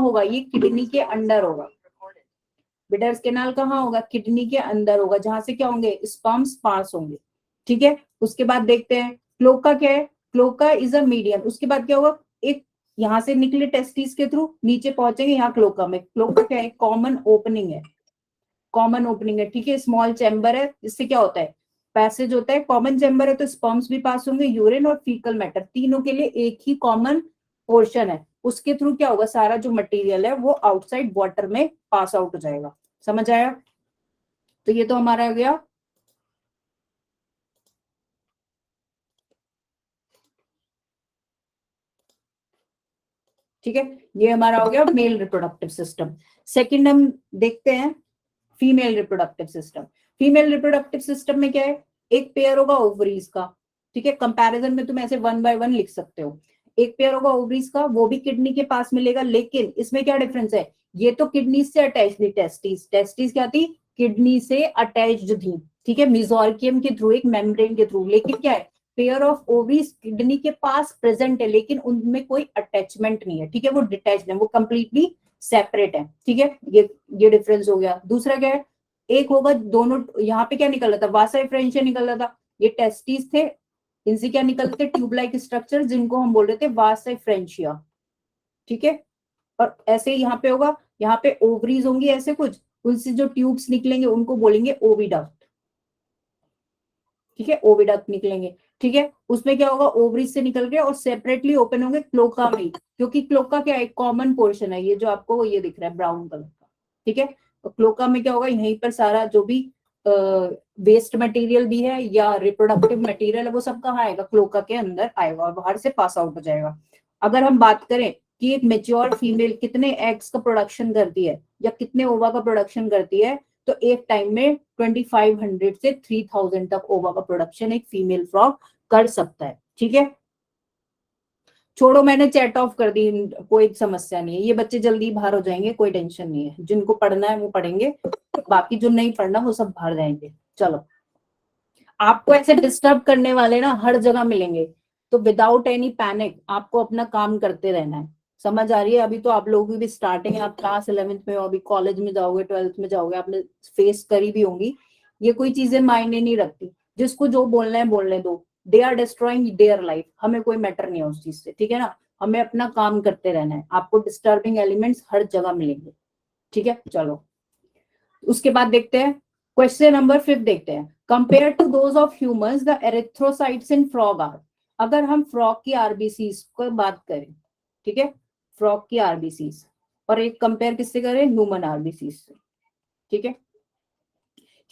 होगा? ये किडनी के अंदर होगा। बिडर्स कैनाल कहाँ होगा? किडनी के अंदर होगा, जहां से क्या होंगे? स्पर्म्स पास होंगे। ठीक है, उसके बाद देखते हैं क्लोका क्या है। Cloaca is a medium. उसके बाद क्या होगा? एक यहां से निकले टेस्टिस के थ्रू नीचे पहुंचेंगे यहाँ क्लोका में। क्लोका क्या है? कॉमन ओपनिंग है, कॉमन ओपनिंग है। ठीक है, स्मॉल चैम्बर है। इससे क्या होता है? पैसेज होता है। कॉमन चैम्बर है तो स्पर्म्स भी पास होंगे, यूरिन और फीकल मैटर तीनों के लिए एक ही कॉमन पोर्शन है। उसके थ्रू क्या होगा? सारा जो मटेरियल है वो आउटसाइड वाटर में पास आउट हो जाएगा। समझ आया? तो ये तो हमारा आ गया ठीक है, ये हमारा हो गया मेल रिप्रोडक्टिव सिस्टम। सेकंड हम देखते हैं female reproductive system. Female reproductive system में क्या है? एक पेयर होगा ओवरीज का। ठीक है, कंपैरिजन में तुम ऐसे 1 बाय 1 लिख सकते हो। एक पेयर होगा ओवरीज का, वो भी किडनी के पास मिलेगा, लेकिन इसमें क्या डिफरेंस है? ये तो किडनी से अटैच थी, टेस्टिस। टेस्टिस क्या थी? किडनी से अटैच्ड थी। ठीक है, मिजोर्कियम के थ्रू, एक मेम्ब्रेन के थ्रू। लेकिन क्या है? पेयर ऑफ ओवरीज किडनी के पास प्रेजेंट है, लेकिन उनमें कोई अटैचमेंट नहीं है। ठीक है, वो डिटैच्ड है, वो कंप्लीटली सेपरेट है। ठीक है, ये डिफरेंस हो गया। दूसरा क्या है? एक होगा दोनों, यहाँ पे क्या निकल रहा था? वासा फ्रेंशिया निकल रहा था। ये टेस्टिस थे, इनसे क्या निकलते? ट्यूब लाइक स्ट्रक्चर, जिनको हम बोल रहे थे वासा फ्रेंशिया। ठीक है, और ऐसे ही यहाँ पे होगा, यहाँ पे ओवरीज होंगी ऐसे कुछ, उनसे जो ट्यूब्स निकलेंगे उनको बोलेंगे ओविडक्ट। ठीक है, ओविडक्ट निकलेंगे। ठीक है, उसमें क्या होगा? ओवरीज से निकल के और सेपरेटली ओपन होंगे क्लोका में, क्योंकि क्लोका क्या है? कॉमन पोर्शन है। ये जो आपको ये दिख रहा है ब्राउन कलर का। ठीक है, तो क्लोका में क्या होगा? यहीं पर सारा जो भी वेस्ट मटेरियल भी है या रिप्रोडक्टिव मटेरियल है वो सब कहाँ आएगा? क्लोका के अंदर आएगा और बाहर से पास आउट हो जाएगा। अगर हम बात करें कि एक मेच्योर फीमेल कितने एग्स का प्रोडक्शन करती है या कितने ओवा का प्रोडक्शन करती है, तो एक टाइम में 2500 से 3000 तक ओवा का प्रोडक्शन एक फीमेल फ्रॉग कर सकता है। ठीक है, छोड़ो, मैंने चैट ऑफ कर दी, कोई समस्या नहीं है। ये बच्चे जल्दी बाहर हो जाएंगे, कोई टेंशन नहीं है। जिनको पढ़ना है वो पढ़ेंगे, बाकी जो नहीं पढ़ना वो सब बाहर जाएंगे। चलो, आपको ऐसे डिस्टर्ब करने वाले ना हर जगह मिलेंगे, तो विदाउट एनी पैनिक आपको अपना काम करते रहना है। समझ आ रही है? अभी तो आप लोगों की भी स्टार्टिंग है, आप क्लास 11th में हो, अभी कॉलेज में जाओगे, 12th में जाओगे, आपने फेस करी भी होंगी। ये कोई चीजें मायने नहीं रखती, जिसको जो बोलना है बोलने दो। They are destroying their life, हमें कोई मैटर नहीं है उस चीज से। ठीक है ना, हमें अपना काम करते रहना है। आपको डिस्टर्बिंग एलिमेंट्स हर जगह मिलेंगे। ठीक है, चलो उसके बाद देखते हैं क्वेश्चन नंबर 5 देखते हैं। Compare to those of humans the erythrocytes in frog are. अगर हम फ्रॉग की आरबीसीज को बात करें, ठीक है, फ्रॉग की आरबीसीज, और एक कंपेयर किससे करें? ह्यूमन आरबीसीज से। ठीक है,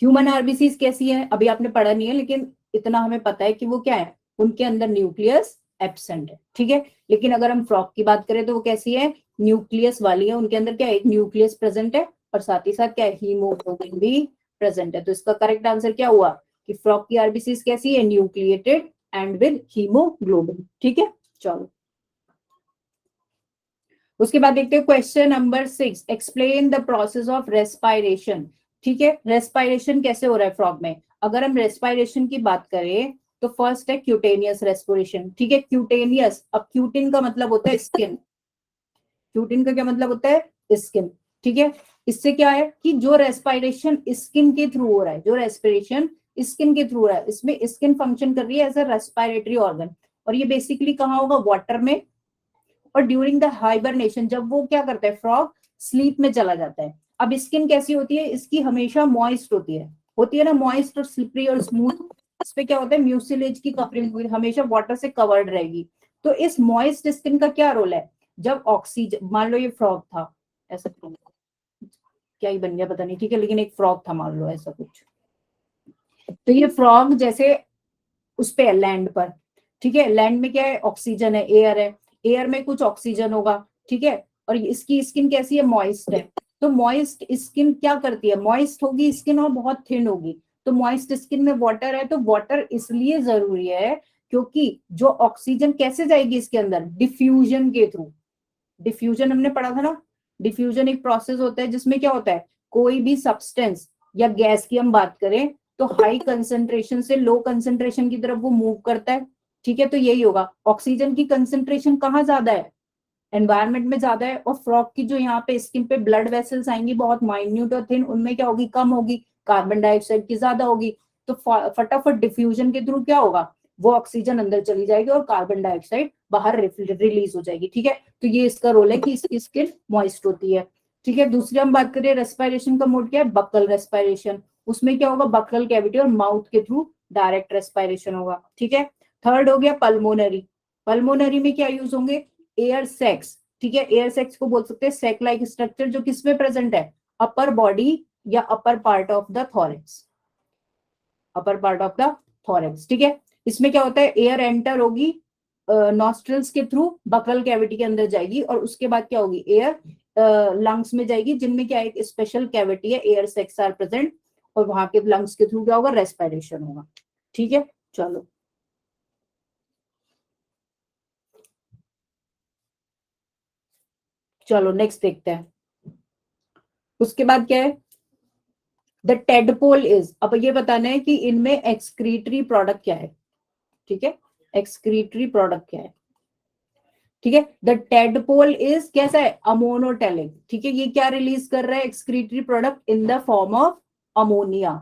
ह्यूमन आरबीसीज कैसी है अभी आपने पढ़ा नहीं है, लेकिन इतना हमें पता है कि वो क्या है? उनके अंदर न्यूक्लियस एब्सेंट है। ठीक है, लेकिन अगर हम फ्रॉग की बात करें तो वो कैसी है? न्यूक्लियस वाली है। उनके अंदर क्या है? एक न्यूक्लियस प्रेजेंट है और साथ ही साथ क्या है? हीमोग्लोबिन भी प्रेजेंट है। तो इसका करेक्ट आंसर क्या हुआ कि फ्रॉग की आरबीसीज कैसी है? Nucleated and with haemoglobin. ठीक है, चलो उसके बाद देखते हैं question number 6। Explain the process of respiration. ठीक है, रेस्पायरेशन कैसे हो रहा है फ्रॉग में? अगर हम रेस्पायरेशन की बात करें तो फर्स्ट है क्यूटेनियस रेस्पिरेशन। ठीक है, क्यूटेनियस, अब क्यूटिन का मतलब होता है स्किन। क्यूटिन का क्या मतलब होता है? स्किन। ठीक है, इससे क्या है कि जो रेस्पायरेशन स्किन के थ्रू हो रहा है, जो रेस्पिरेशन स्किन के थ्रू हो रहा है, इसमें स्किन फंक्शन कर रही है एज अ रेस्पिरेटरी ऑर्गन। और ये बेसिकली कहाँ होगा? वाटर में। और ड्यूरिंग द हाइबरनेशन, जब वो क्या करता है? फ्रॉग स्लीप में चला जाता है। अब स्किन कैसी होती है? इसकी हमेशा मॉइस्ट होती है ना, मॉइस्ट और स्लिपरी और स्मूथ। इस पे क्या होता है? म्यूसिलेज की कवरिंग हुई, हमेशा वाटर से कवर्ड रहेगी। तो इस मॉइस्ट स्किन का क्या रोल है? जब ऑक्सीजन, मान लो ये फ्रॉग था, ऐसा क्या ही बन गया पता नहीं, ठीक है, लेकिन एक फ्रॉग था मान लो ऐसा कुछ। तो ये फ्रॉग जैसे उस पे है लैंड पर। ठीक है, लैंड में क्या है? ऑक्सीजन है, एयर है, एयर में कुछ ऑक्सीजन होगा। ठीक है, और इसकी स्किन कैसी है? मॉइस्ट है। तो मॉइस्ट स्किन क्या करती है? मॉइस्ट होगी स्किन और बहुत थिन होगी। तो मॉइस्ट स्किन में वाटर है, तो वाटर इसलिए जरूरी है क्योंकि जो ऑक्सीजन कैसे जाएगी इसके अंदर? डिफ्यूजन के थ्रू। डिफ्यूजन हमने पढ़ा था ना, डिफ्यूजन एक प्रोसेस होता है जिसमें क्या होता है? कोई भी सब्सटेंस या गैस की हम बात करें तो हाई कंसेंट्रेशन से लो कंसेंट्रेशन की तरफ वो मूव करता है। ठीक है, तो यही होगा। ऑक्सीजन की कंसेंट्रेशन कहाँ ज्यादा है? एनवायरमेंट में ज्यादा है, और फ्रॉग की जो यहाँ पे स्किन पे ब्लड वेसल्स आएंगी बहुत माइन्यूट और थिन, उनमें क्या होगी, कम होगी, कार्बन डाइऑक्साइड की ज्यादा होगी। तो फटाफट डिफ्यूजन के थ्रू क्या होगा, वो ऑक्सीजन अंदर चली जाएगी और कार्बन डाइऑक्साइड बाहर रिलीज हो जाएगी। ठीक है, तो ये इसका रोल है कि इसकी स्किन मॉइस्ट होती है। ठीक है, दूसरी हम बात करें रेस्पिरेशन का मोड क्या है, बकल रेस्पिरेशन। उसमें क्या होगा, बकल कैविटी और माउथ के थ्रू डायरेक्ट रेस्पिरेशन होगा। ठीक है, थर्ड हो गया पल्मोनरी। पल्मोनरी में क्या यूज होंगे, एयर सैक्स। ठीक है, एयर सैक्स को बोल सकते हैं सैक लाइक स्ट्रक्चर, जो किसमें प्रेजेंट है, अपर बॉडी या upper part of the thorax, upper part of the thorax. ठीक है, इसमें क्या होता है, एयर एंटर होगी नॉस्ट्रल्स के थ्रू, बकल कैविटी के अंदर जाएगी, और उसके बाद क्या होगी, एयर लंग्स में जाएगी, जिनमें क्या एक स्पेशल कैविटी है, एयर सैक्स आर प्रेजेंट, और वहां के लंग्स के थ्रू क्या होगा, रेस्पिरेशन होगा। ठीक है, चलो चलो नेक्स्ट देखते हैं। उसके बाद क्या है, द टेडपोल इज, अब ये बताना है कि इनमें एक्सक्रीटरी प्रोडक्ट क्या है। ठीक है, एक्सक्रीटरी प्रोडक्ट क्या है। ठीक है, द टेडपोल इज कैसा है, अमोनोटेलिक। ठीक है, ये क्या रिलीज कर रहा है, excretory product in the form of ammonia.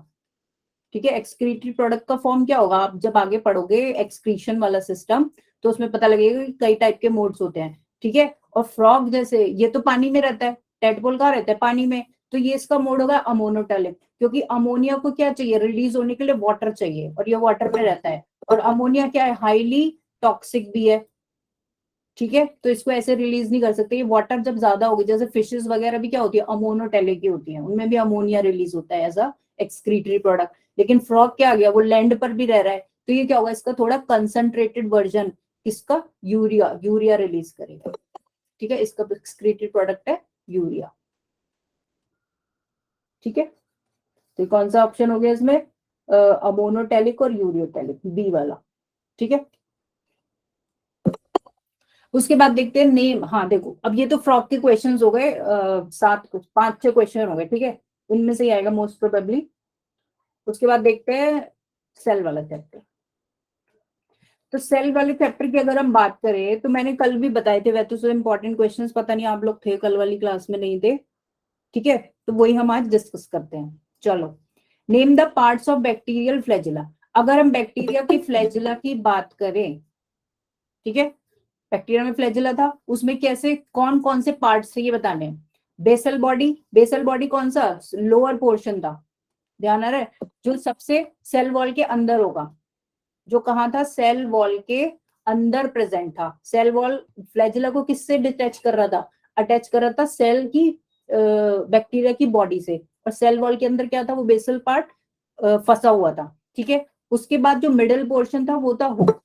ठीक है, एक्सक्रीटरी प्रोडक्ट का फॉर्म क्या होगा, आप जब आगे पढ़ोगे एक्सक्रीशन वाला सिस्टम, तो उसमें पता लगेगा कि कई टाइप के मोड्स होते हैं। ठीक है, और फ्रॉग जैसे ये तो पानी में रहता है, टेडपोल कहाँ रहता है, पानी में, तो ये इसका मोड होगा अमोनोटेलिक, क्योंकि अमोनिया को क्या चाहिए, रिलीज होने के लिए वाटर चाहिए, और ये वाटर में रहता है, और अमोनिया क्या है, हाईली टॉक्सिक भी है। ठीक है, तो इसको ऐसे रिलीज नहीं कर सकते, ये वाटर जब ज्यादा होगी, जैसे फिशेस वगैरह भी क्या होती है, अमोनोटेलिक की होती है, उनमें भी अमोनिया रिलीज होता है एज अ एक्सक्रीटरी प्रोडक्ट। लेकिन फ्रॉग क्या आ गया, वो लैंड पर भी रह रहा है, तो ये क्या होगा, इसका थोड़ा कंसंट्रेटेड वर्जन, इसका यूरिया, यूरिया रिलीज करेगा। ठीक है, इसका एक्सक्रीटरी प्रोडक्ट है यूरिया। ठीक है, तो कौन सा ऑप्शन हो गया इसमें, अमोनोटेलिक और यूरियोटेलिक, बी वाला। ठीक है, उसके बाद देखते हैं नेम। हाँ देखो, अब ये तो फ्रॉग के क्वेश्चंस हो गए, 5-6 क्वेश्चन हो गए। ठीक है, इनमें से ही आएगा मोस्ट प्रोबेबली। उसके बाद देखते हैं सेल वाला चैप्टर। तो सेल वाले चैप्टर की अगर हम बात करें, तो मैंने कल भी बताए थे, वैसे तो इंपॉर्टेंट क्वेश्चंस, पता नहीं आप लोग थे कल वाली क्लास में, नहीं थे। ठीक है, तो वही हम आज डिस्कस करते हैं। चलो, name the parts of bacterial flagella. अगर हम बैक्टीरिया की फ्लैजिला की बात करें, ठीक है, बैक्टीरिया में फ्लैजिला था, उसमें कैसे कौन कौन से पार्ट्स थे ये बताने हैं। बेसल बॉडी, बेसल बॉडी कौन सा, लोअर पोर्शन था, ध्यान आ रहा है, जो सबसे सेल वॉल के अंदर होगा, जो कहाँ था, सेल वॉल के अंदर प्रेजेंट था। सेल वॉल फ्लैजिला को किससे डिटैच कर रहा था, अटैच कर रहा था सेल की, बैक्टीरिया की बॉडी से, और सेल वॉल के अंदर क्या था, वो बेसल पार्ट फंसा हुआ था। ठीक है, उसके बाद जो मिडिल पोर्शन था वो था हुक।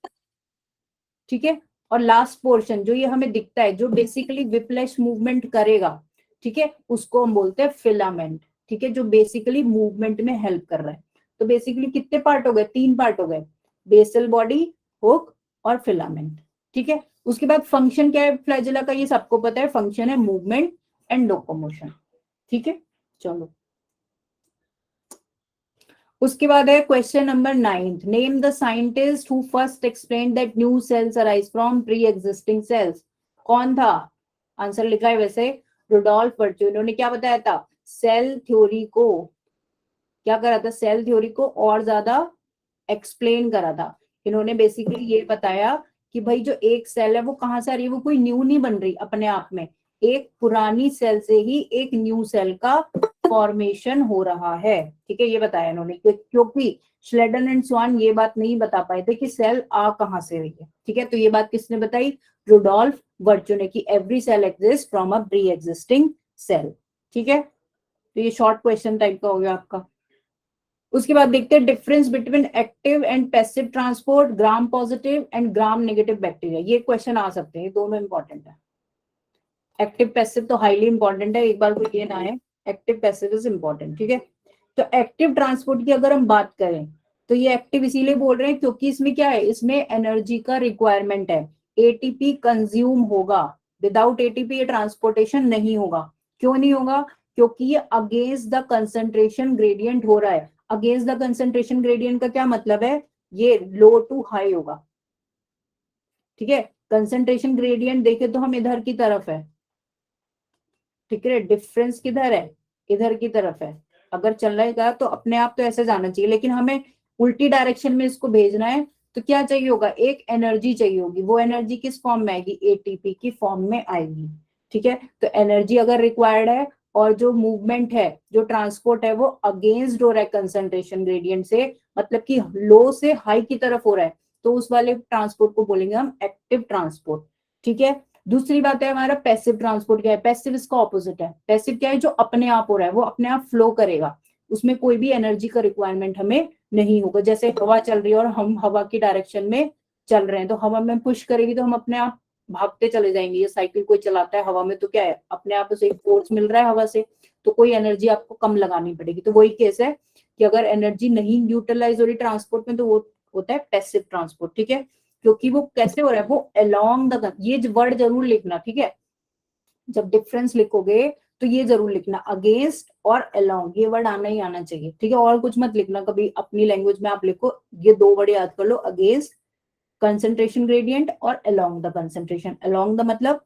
ठीक है, और लास्ट पोर्शन जो ये हमें दिखता है, जो बेसिकली विप्लैश मूवमेंट करेगा, ठीक है, उसको हम बोलते हैं फिलामेंट। ठीक है, जो बेसिकली मूवमेंट में हेल्प कर रहा है। तो बेसिकली कितने पार्ट हो गए, 3 पार्ट हो गए, बेसल बॉडी, हुक और फिलामेंट। ठीक है, उसके बाद फंक्शन क्या है फ्लैजिला का, ये सबको पता है, फंक्शन है मूवमेंट एंड लोकोमोशन। ठीक है, चलो उसके बाद है question number 9, name the scientist who first explain that new sales arise from pre existing cells. कौन था, आंसर लिखा है वैसे, रुडोल्फ वर्च्यू। इन्होंने क्या बताया था, सेल थ्योरी को क्या करा था, सेल थ्योरी को और ज्यादा एक्सप्लेन करा था। इन्होंने बेसिकली ये बताया कि भाई जो एक सेल है वो कहाँ से आ रही है, वो कोई न्यू नहीं बन रही अपने आप में, एक पुरानी सेल से ही एक न्यू सेल का फॉर्मेशन हो रहा है। ठीक है, ये बताया इन्होंने, क्योंकि श्लेडन एंड स्वान ये बात नहीं बता पाए थे कि सेल आ कहाँ से रही है। ठीक है, तो ये बात किसने बताई, रुडोल्फ वर्च्यू ने, कि every cell exist from a pre existing cell. ठीक है, तो ये शॉर्ट क्वेश्चन टाइप का हो गया आपका। उसके बाद देखते हैं difference between active and passive transport, gram positive and gram negative bacteria. ये क्वेश्चन आ सकते हैं, ये दोनों इंपॉर्टेंट है। एक्टिव पैसिव तो हाईली इंपॉर्टेंट है, एक बार कोई ये ना है, एक्टिव पैसिव इज इंपॉर्टेंट। ठीक है, तो एक्टिव ट्रांसपोर्ट की अगर हम बात करें, तो ये एक्टिव इसीलिए बोल रहे हैं क्योंकि इसमें क्या है, इसमें एनर्जी का रिक्वायरमेंट है, एटीपी कंज्यूम होगा, विदाउट एटीपी ये ट्रांसपोर्टेशन नहीं होगा। क्यों नहीं होगा, क्योंकि ये अगेंस्ट द कंसंट्रेशन ग्रेडियंट हो रहा है। अगेंस्ट द कंसंट्रेशन ग्रेडियंट का क्या मतलब है, ये लो टू हाई होगा। ठीक है, कंसंट्रेशन ग्रेडियंट देखे तो हम इधर की तरफ है, ठीक है, डिफरेंस किधर है, इधर की तरफ है। अगर चलेगा तो अपने आप तो ऐसे जाना चाहिए, लेकिन हमें उल्टी डायरेक्शन में इसको भेजना है, तो क्या चाहिए होगा, एक एनर्जी चाहिए होगी। वो एनर्जी किस फॉर्म में आएगी, एटीपी की फॉर्म में आएगी, ठीक है। तो एनर्जी अगर रिक्वायर्ड है और जो मूवमेंट है, जो ट्रांसपोर्ट है, वो अगेंस्ट हो रहा है कंसंट्रेशन ग्रेडियंट से, मतलब कि लो से हाई की तरफ हो रहा है, तो उस वाले ट्रांसपोर्ट को बोलेंगे हम एक्टिव ट्रांसपोर्ट, ठीक है। दूसरी बात है हमारा पैसिव ट्रांसपोर्ट। क्या है पैसिव, इसका ऑपोजिट है। पैसिव क्या है, जो अपने आप हो रहा है, वो अपने आप फ्लो करेगा, उसमें कोई भी एनर्जी का रिक्वायरमेंट हमें नहीं होगा। जैसे हवा चल रही है और हम हवा की डायरेक्शन में चल रहे हैं, तो हवा में पुश करेगी तो हम अपने आप भागते चले जाएंगे। ये साइकिल कोई चलाता है हवा में, तो क्या है, अपने आप उसे फोर्स मिल रहा है हवा से, तो कोई एनर्जी आपको कम लगानी पड़ेगी। तो वही केस है कि अगर एनर्जी नहीं यूटिलाइज हो रही ट्रांसपोर्ट में, तो वो होता है पैसिव ट्रांसपोर्ट, ठीक है। क्योंकि वो कैसे हो रहा है, वो अलोंग द, ये वर्ड जरूर लिखना, ठीक है। जब डिफरेंस लिखोगे तो ये जरूर लिखना, अगेंस्ट और अलोंग, ये वर्ड आना ही आना चाहिए, ठीक है। और कुछ मत लिखना कभी अपनी लैंग्वेज में, आप लिखो ये दो वर्ड याद कर लो, अगेंस्ट कंसंट्रेशन ग्रेडियंट और along the concentration. Along the मतलब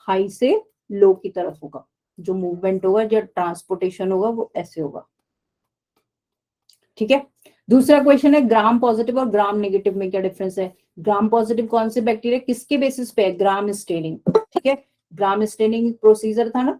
हाई से लो की तरफ होगा, जो मूवमेंट होगा, जो ट्रांसपोर्टेशन होगा, वो ऐसे होगा, ठीक है। दूसरा क्वेश्चन है ग्राम पॉजिटिव और ग्राम नेगेटिव में क्या डिफरेंस है। ग्राम पॉजिटिव कौन से बैक्टीरिया, किसके बेसिस पे है, ग्राम स्टेनिंग, ठीक है। ग्राम स्टेनिंग प्रोसीजर था ना,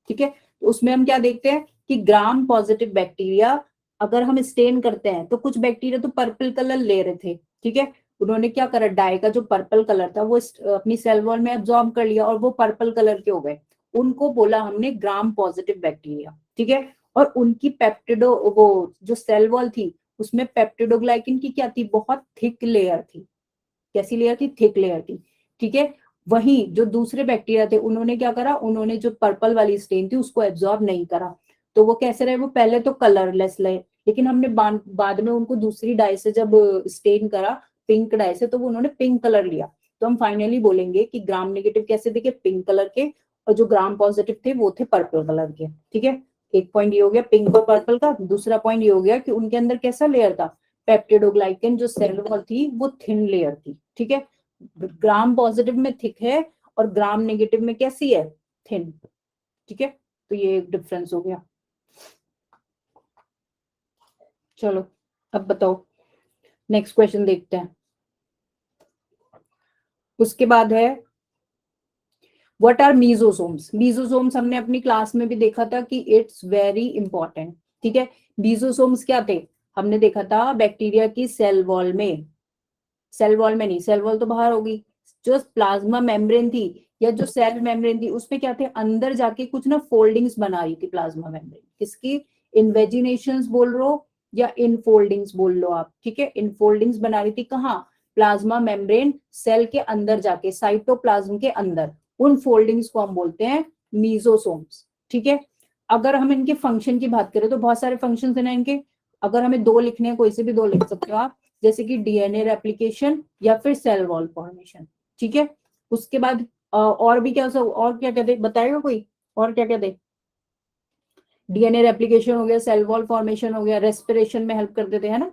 ठीक है। तो उसमें हम क्या देखते हैं कि ग्राम पॉजिटिव बैक्टीरिया अगर हम स्टेन करते हैं, तो कुछ बैक्टीरिया तो पर्पल कलर ले रहे थे, ठीक है। उन्होंने क्या करा, डाई का जो पर्पल कलर था वो अपनी सेल वॉल में एब्जॉर्ब कर लिया और वो पर्पल कलर के हो गए, उनको बोला हमने ग्राम पॉजिटिव बैक्टीरिया, ठीक है। और उनकी पेप्टिडो, वो जो सेल वॉल थी उसमें पेप्टिडोग्लाइकिन की क्या थी, बहुत थिक लेयर थी। कैसी लेयर थी, थिक लेयर थी, ठीक है। वहीं जो दूसरे बैक्टीरिया थे, उन्होंने क्या करा, उन्होंने जो पर्पल वाली स्टेन थी उसको एब्जॉर्ब नहीं करा, तो वो कैसे रहे, वो पहले तो कलरलेस रहे, लेकिन हमने बाद में उनको दूसरी डाई से जब स्टेन करा, पिंक डाई से, तो वो उन्होंने पिंक कलर लिया। तो हम फाइनली बोलेंगे कि ग्राम नेगेटिव कैसे दिखे, पिंक कलर के, और जो ग्राम पॉजिटिव थे वो थे पर्पल कलर के, ठीक है। एक पॉइंट ये हो गया पिंक और पर्पल का। दूसरा पॉइंट ये हो गया कि उनके अंदर कैसा लेयर था, पेप्टिडोग्लाइकन जो सेल वॉल थी वो थिन लेयर थी, ठीक है। ग्राम पॉजिटिव में थिक है और ग्राम नेगेटिव में कैसी है, थिन, ठीक है। तो ये एक डिफरेंस हो गया। चलो अब बताओ, नेक्स्ट क्वेश्चन देखते हैं। उसके बाद है व्हाट आर मीजोसोम्स। मीजोसोम्स हमने अपनी क्लास में भी देखा था कि इट्स वेरी इंपॉर्टेंट, ठीक है। मीजोसोम्स क्या थे, हमने देखा था बैक्टीरिया की सेल वॉल में, सेल वॉल में नहीं, सेल वॉल तो बाहर होगी, जो प्लाज्मा मेम्ब्रेन थी या जो सेल मेम्ब्रेन थी, उसमें क्या थे, अंदर जाके कुछ ना फोल्डिंग्स बना रही थी प्लाज्मा मेम्ब्रेन, किसकी, इन्वेजिनेशंस बोल लो या इनफोल्डिंग्स बोल लो आप, ठीक है। इनफोल्डिंग्स बना रही थी कहाँ, प्लाज्मा मेम्ब्रेन सेल के अंदर जाके, साइटोप्लाज्म के अंदर, उन फोल्डिंग्स को हम बोलते हैं मीजोसोम्स, ठीक है। अगर हम इनके फंक्शन की बात करें तो बहुत सारे फंक्शन है इनके, अगर हमें दो लिखने हैं, कोई से भी दो लिख सकते हो आप, जैसे कि डीएनए रेप्लिकेशन या फिर सेल वॉल फॉर्मेशन, ठीक है। उसके बाद और भी क्या, सब और क्या कहते बताएगा कोई, और क्या कहते, डीएनए रेप्लिकेशन हो गया, सेल वॉल फॉर्मेशन हो गया, रेस्पिरेशन में हेल्प करते थे, है ना।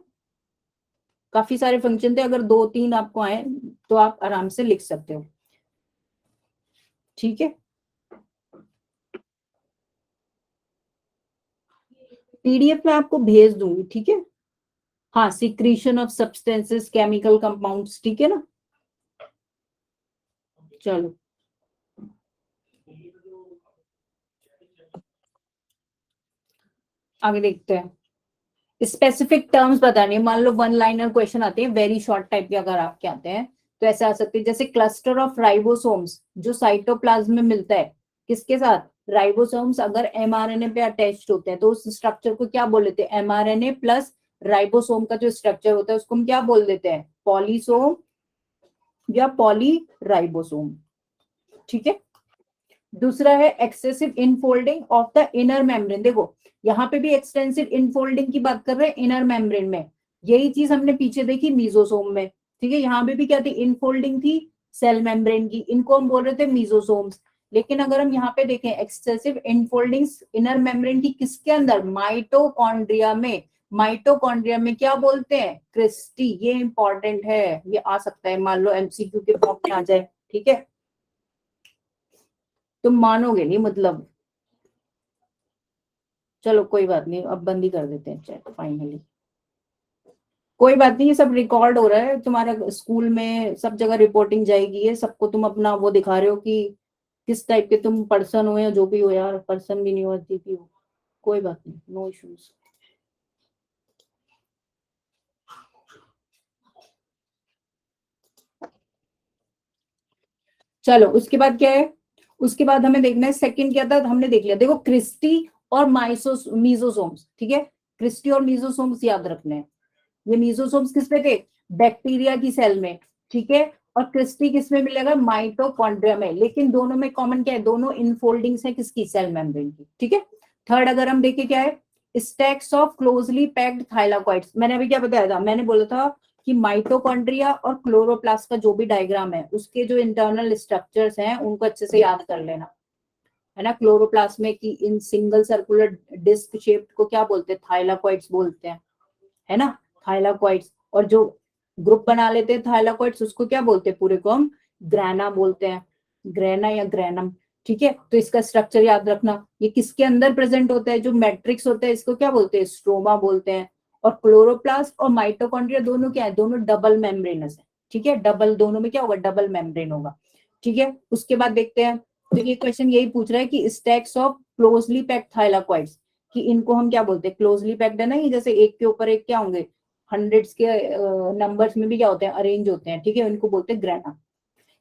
काफी सारे फंक्शन थे, अगर दो तीन आपको आए तो आप आराम से लिख सकते हो, ठीक है। पीडीएफ में आपको भेज दूंगी, ठीक है। हाँ, secretion of substances, chemical compounds, ठीक है ना। चलो आगे देखते हैं। स्पेसिफिक टर्म्स बताने, मान लो वन लाइनर क्वेश्चन आते हैं वेरी शॉर्ट टाइप के, अगर आपके आते हैं तो ऐसे आ सकते हैं, जैसे क्लस्टर ऑफ राइबोसोम्स जो साइटोप्लाज्म में मिलता है, किसके साथ, राइबोसोम्स अगर एमआरएनए पे अटैच्ड होते हैं तो उस स्ट्रक्चर को क्या बोल देते हैं, एमआरएनए प्लस राइबोसोम का जो स्ट्रक्चर होता है उसको हम क्या बोल देते हैं, पॉलीसोम या पॉलीराइबोसोम, ठीक है। दूसरा है excessive infolding of the inner membrane. देखो यहाँ पे भी एक्सटेंसिव इनफोल्डिंग की बात कर रहे हैं इनर मेम्ब्रेन में, यही चीज हमने पीछे देखी मीजोसोम में, ठीक है। यहाँ पे भी क्या थी, इनफोल्डिंग थी सेल मेम्ब्रेन की, इनको हम बोल रहे थे मीजोसोम्स। लेकिन अगर हम यहाँ पे देखें एक्सेसिव इनफोल्डिंग इनर मेम्ब्रेन की, किसके अंदर, माइटोकॉन्ड्रिया में। माइटोकॉन्ड्रिया में क्या बोलते हैं, क्रिस्टी, ये इंपॉर्टेंट है, ये आ सकता है, मान लो एमसीक्यू के फॉर्म में आ जाए, ठीक है, तुम मानोगे नहीं मतलब। चलो कोई बात नहीं, अब बंद ही कर देते हैं चैट फाइनली। कोई बात नहीं, ये सब रिकॉर्ड हो रहा है तुम्हारा, स्कूल में सब जगह रिपोर्टिंग जाएगी, ये सबको तुम अपना वो दिखा रहे हो कि किस टाइप के तुम पर्सन हो या जो भी हो, यार पर्सन भी नहीं हो, जीपी हो। कोई बात नहीं, नो इश्यूज। चलो उसके बाद क्या है, उसके बाद हमें देखना है सेकंड क्या था, हमने देख लिया, देखो क्रिस्टी और माइसोस मीजोसोम्स, ठीक है, क्रिस्टी और मीजोसोम्स याद रखने हैं। ये मीजोसोम्स किस पे थे, बैक्टीरिया की सेल में, ठीक है, और क्रिस्टी किस में मिलेगा, माइटोकॉन्ड्रिया में, लेकिन दोनों में कॉमन क्या है, दोनों इनफोल्डिंग्स है किसकी, सेल मेम्ब्रेन की, ठीक है। थर्ड अगर हम देखें क्या है, stacks of closely packed thylakoids, मैंने अभी क्या बताया था, मैंने बोला था कि माइटोकॉन्ड्रिया और क्लोरोप्लास्ट का जो भी डायग्राम है उसके जो इंटरनल स्ट्रक्चर्स हैं उनको अच्छे से याद कर लेना, है ना। क्लोरोप्लास्ट में कि in single circular disc shaped को क्या बोलते हैं, थाइलाकॉइड्स बोलते हैं, है ना, थाइलाकॉइड्स। और जो ग्रुप बना लेते हैं थाइलाकॉइड्स उसको क्या बोलते हैं, पूरे को हम ग्रैना बोलते हैं, ग्रैना या ग्रैनम, ठीक है। तो इसका स्ट्रक्चर याद रखना, ये किसके अंदर प्रेजेंट होता है, जो मैट्रिक्स होता है इसको क्या बोलते हैं, स्ट्रोमा बोलते हैं। और क्लोरोप्लास्ट और माइटोकॉन्ड्रिया दोनों क्या है, दोनों डबल मेम्ब्रेनस है, ठीक है, डबल, दोनों में क्या होगा, डबल मेम्ब्रेन होगा, ठीक है। उसके बाद देखते हैं, तो ये क्वेश्चन यही पूछ रहा है कि stacks of closely packed thylakoids, कि इनको हम क्या बोलते हैं, क्लोजली पैक्ड है ना, ये जैसे एक के ऊपर एक क्या होंगे, हंड्रेड्स के नंबर्स में भी क्या होते हैं, अरेंज होते हैं, ठीक है, इनको बोलते हैं ग्रेना।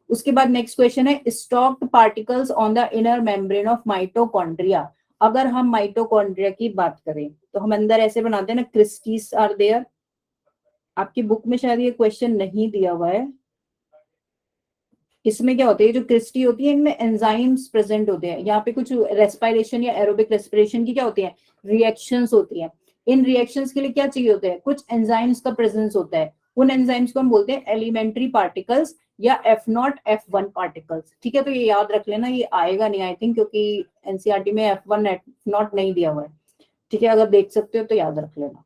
उसके बाद नेक्स्ट क्वेश्चन है, stocked particles on the inner membrane of mitochondria. अगर हम माइटोकॉन्ड्रिया की बात करें तो हम अंदर ऐसे बनाते हैं ना, क्रिस्टीज आर देयर। आपकी बुक में शायद ये क्वेश्चन नहीं दिया हुआ है, इसमें क्या होता है, जो क्रिस्टी होती है इनमें एंजाइम्स प्रेजेंट होते हैं, यहाँ पे कुछ रेस्पिरेशन या एरोबिक रेस्पिरेशन की क्या होती है, रिएक्शंस होती हैं। इन रिएक्शंस के लिए क्या चाहिए होता है, कुछ एंजाइम्स का प्रेजेंस होता है, उन एंजाइम्स को हम बोलते हैं एलिमेंट्री पार्टिकल्स या F0 F1 पार्टिकल्स, ठीक है। तो ये याद रख लेना, ये आएगा नहीं आई थिंक, क्योंकि एनसीईआरटी में F1 F0 नहीं दिया हुआ है, ठीक है, अगर देख सकते हो तो याद रख लेना,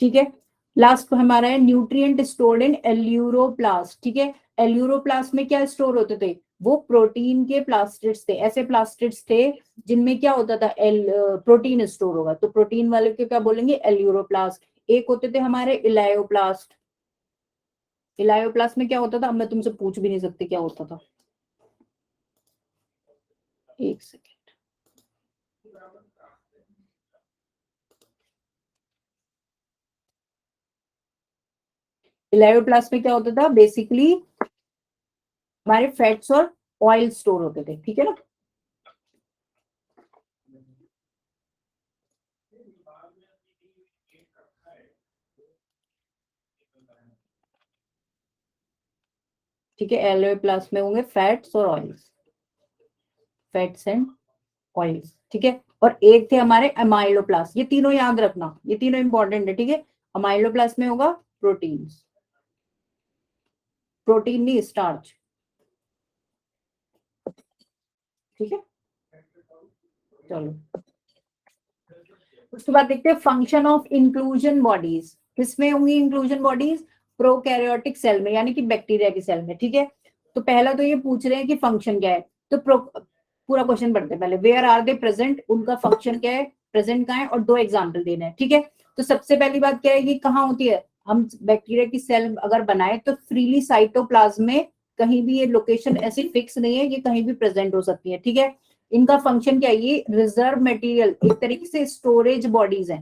ठीक है। लास्ट हमारा है न्यूट्रिएंट स्टोर्ड इन एल्यूरोप्लास्ट, ठीक है। एल्यूरोप्लास्ट में क्या स्टोर होते थे, वो प्रोटीन के प्लास्टिड्स थे, ऐसे प्लास्टिड्स थे जिनमें क्या होता था, प्रोटीन स्टोर होगा, तो प्रोटीन वाले के क्या बोलेंगे, एल्यूरोप्लास्ट। एक होते थे हमारे इलायोप्लास्ट, इलायोप्लास्ट में क्या होता था, अब मैं तुमसे पूछ भी नहीं सकती क्या होता था, एक सेकेंड। इलायोप्लास्ट में क्या होता था, बेसिकली हमारे फैट्स और ऑयल स्टोर होते थे, ठीक है ना। ठीक है, एलोप्लास्ट में होंगे फैट्स और ऑयल्स, फैट्स एंड ऑयल्स, ठीक है। और एक थे हमारे अमाइलोप्लास्ट, ये तीनों याद रखना, ये तीनों इंपॉर्टेंट है, ठीक है। अमाइलोप्लास्ट में होगा प्रोटीन्स, प्रोटीन नहीं स्टार्च, ठीक है। चलो उसके बाद देखते हैं फंक्शन ऑफ इंक्लूजन बॉडीज, किसमें होंगी इंक्लूजन बॉडीज, प्रोकैरियोटिक सेल में, यानी कि बैक्टीरिया की सेल में, ठीक है। तो पहला तो ये पूछ रहे हैं कि फंक्शन क्या है, तो पूरा क्वेश्चन पढ़ते हैं पहले, वेयर आर दे प्रेजेंट, उनका फंक्शन क्या है, प्रेजेंट कहाँ है, और दो एग्जाम्पल देने हैं, ठीक है। तो सबसे पहली बात क्या है कि कहाँ होती है, हम बैक्टीरिया की सेल अगर बनाए तो फ्रीली साइटोप्लाज्म में, कहीं भी ये लोकेशन ऐसी फिक्स नहीं है, ये कहीं भी प्रेजेंट हो सकती है, ठीक है। इनका फंक्शन क्या है, ये रिजर्व मटेरियल, एक तरीके से स्टोरेज बॉडीज हैं,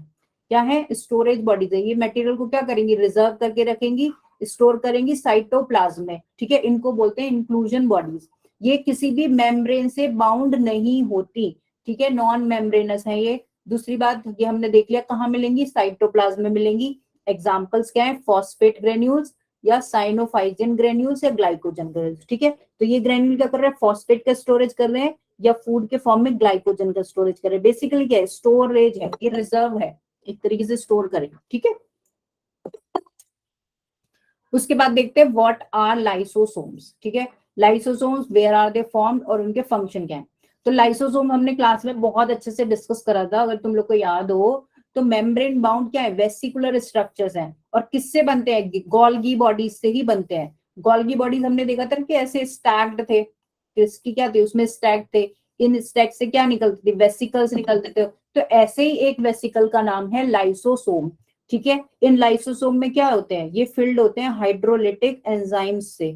क्या है, स्टोरेज बॉडीज है, ये मटेरियल को क्या करेंगी, रिजर्व करके रखेंगी, स्टोर करेंगी साइटोप्लाज्म में, ठीक है। इनको बोलते हैं इंक्लूजन बॉडीज। ये किसी भी मेम्ब्रेन से बाउंड नहीं होती, ठीक है, नॉन मेम्ब्रेनस है ये। दूसरी बात ये हमने देख लिया कहाँ मिलेंगी, साइटोप्लाज्म में मिलेंगी। एग्जाम्पल्स क्या है, फॉस्फेट ग्रेन्यूल्स या साइनोफाइजिन ग्रेन्यूल्स या ग्लाइकोजन ग्रेन्यूल्स, ठीक है। तो ये ग्रेन्यूल क्या कर रहे हैं, फॉस्फेट का स्टोरेज कर रहे हैं या फूड के फॉर्म में ग्लाइकोजन का स्टोरेज करे, बेसिकली क्या है, स्टोरेज है, ये रिजर्व है, एक तरीके से स्टोर करें, ठीक है। उसके बाद देखते हैं व्हाट आर लाइसोसोम्स, ठीक है। Lysosomes where are they formed और उनके फंक्शन क्या है। तो लाइसोसोम हमने क्लास में बहुत अच्छे से डिस्कस करा था, अगर तुम लोग को याद हो तो मेम्ब्रेन बाउंड क्या है, वेसिकुलर स्ट्रक्चर्स हैं, और किससे बनते हैं, गोल्गी बॉडीज से ही बनते हैं। गोल्गी बॉडीज हमने देखा था कि ऐसे स्टैक्ड थे, इसकी क्या थी, उसमें स्टैक थे, इन स्टैक से क्या निकलती थी, वेसिकल्स निकलते थे। तो ऐसे ही एक वेसिकल का नाम है लाइसोसोम। ठीक है, इन लाइसोसोम में क्या होते हैं, ये फिल्ड होते हैं हाइड्रोलिटिक एंजाइम्स से।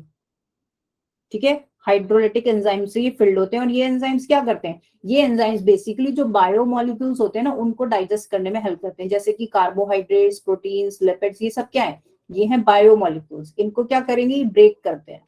ठीक है, हाइड्रोलिटिक एंजाइम से ये फिल्ड होते हैं, और ये एंजाइम्स क्या करते हैं, ये एंजाइम्स बेसिकली जो बायोमोलिक्यूल्स होते हैं ना उनको डाइजेस्ट करने में हेल्प करते हैं, जैसे कि कार्बोहाइड्रेट्स, प्रोटीन्स, लिपिड्स, ये सब क्या है, ये हैं बायोमोलिक्यूल्स। इनको क्या करेंगे, ब्रेक करते हैं,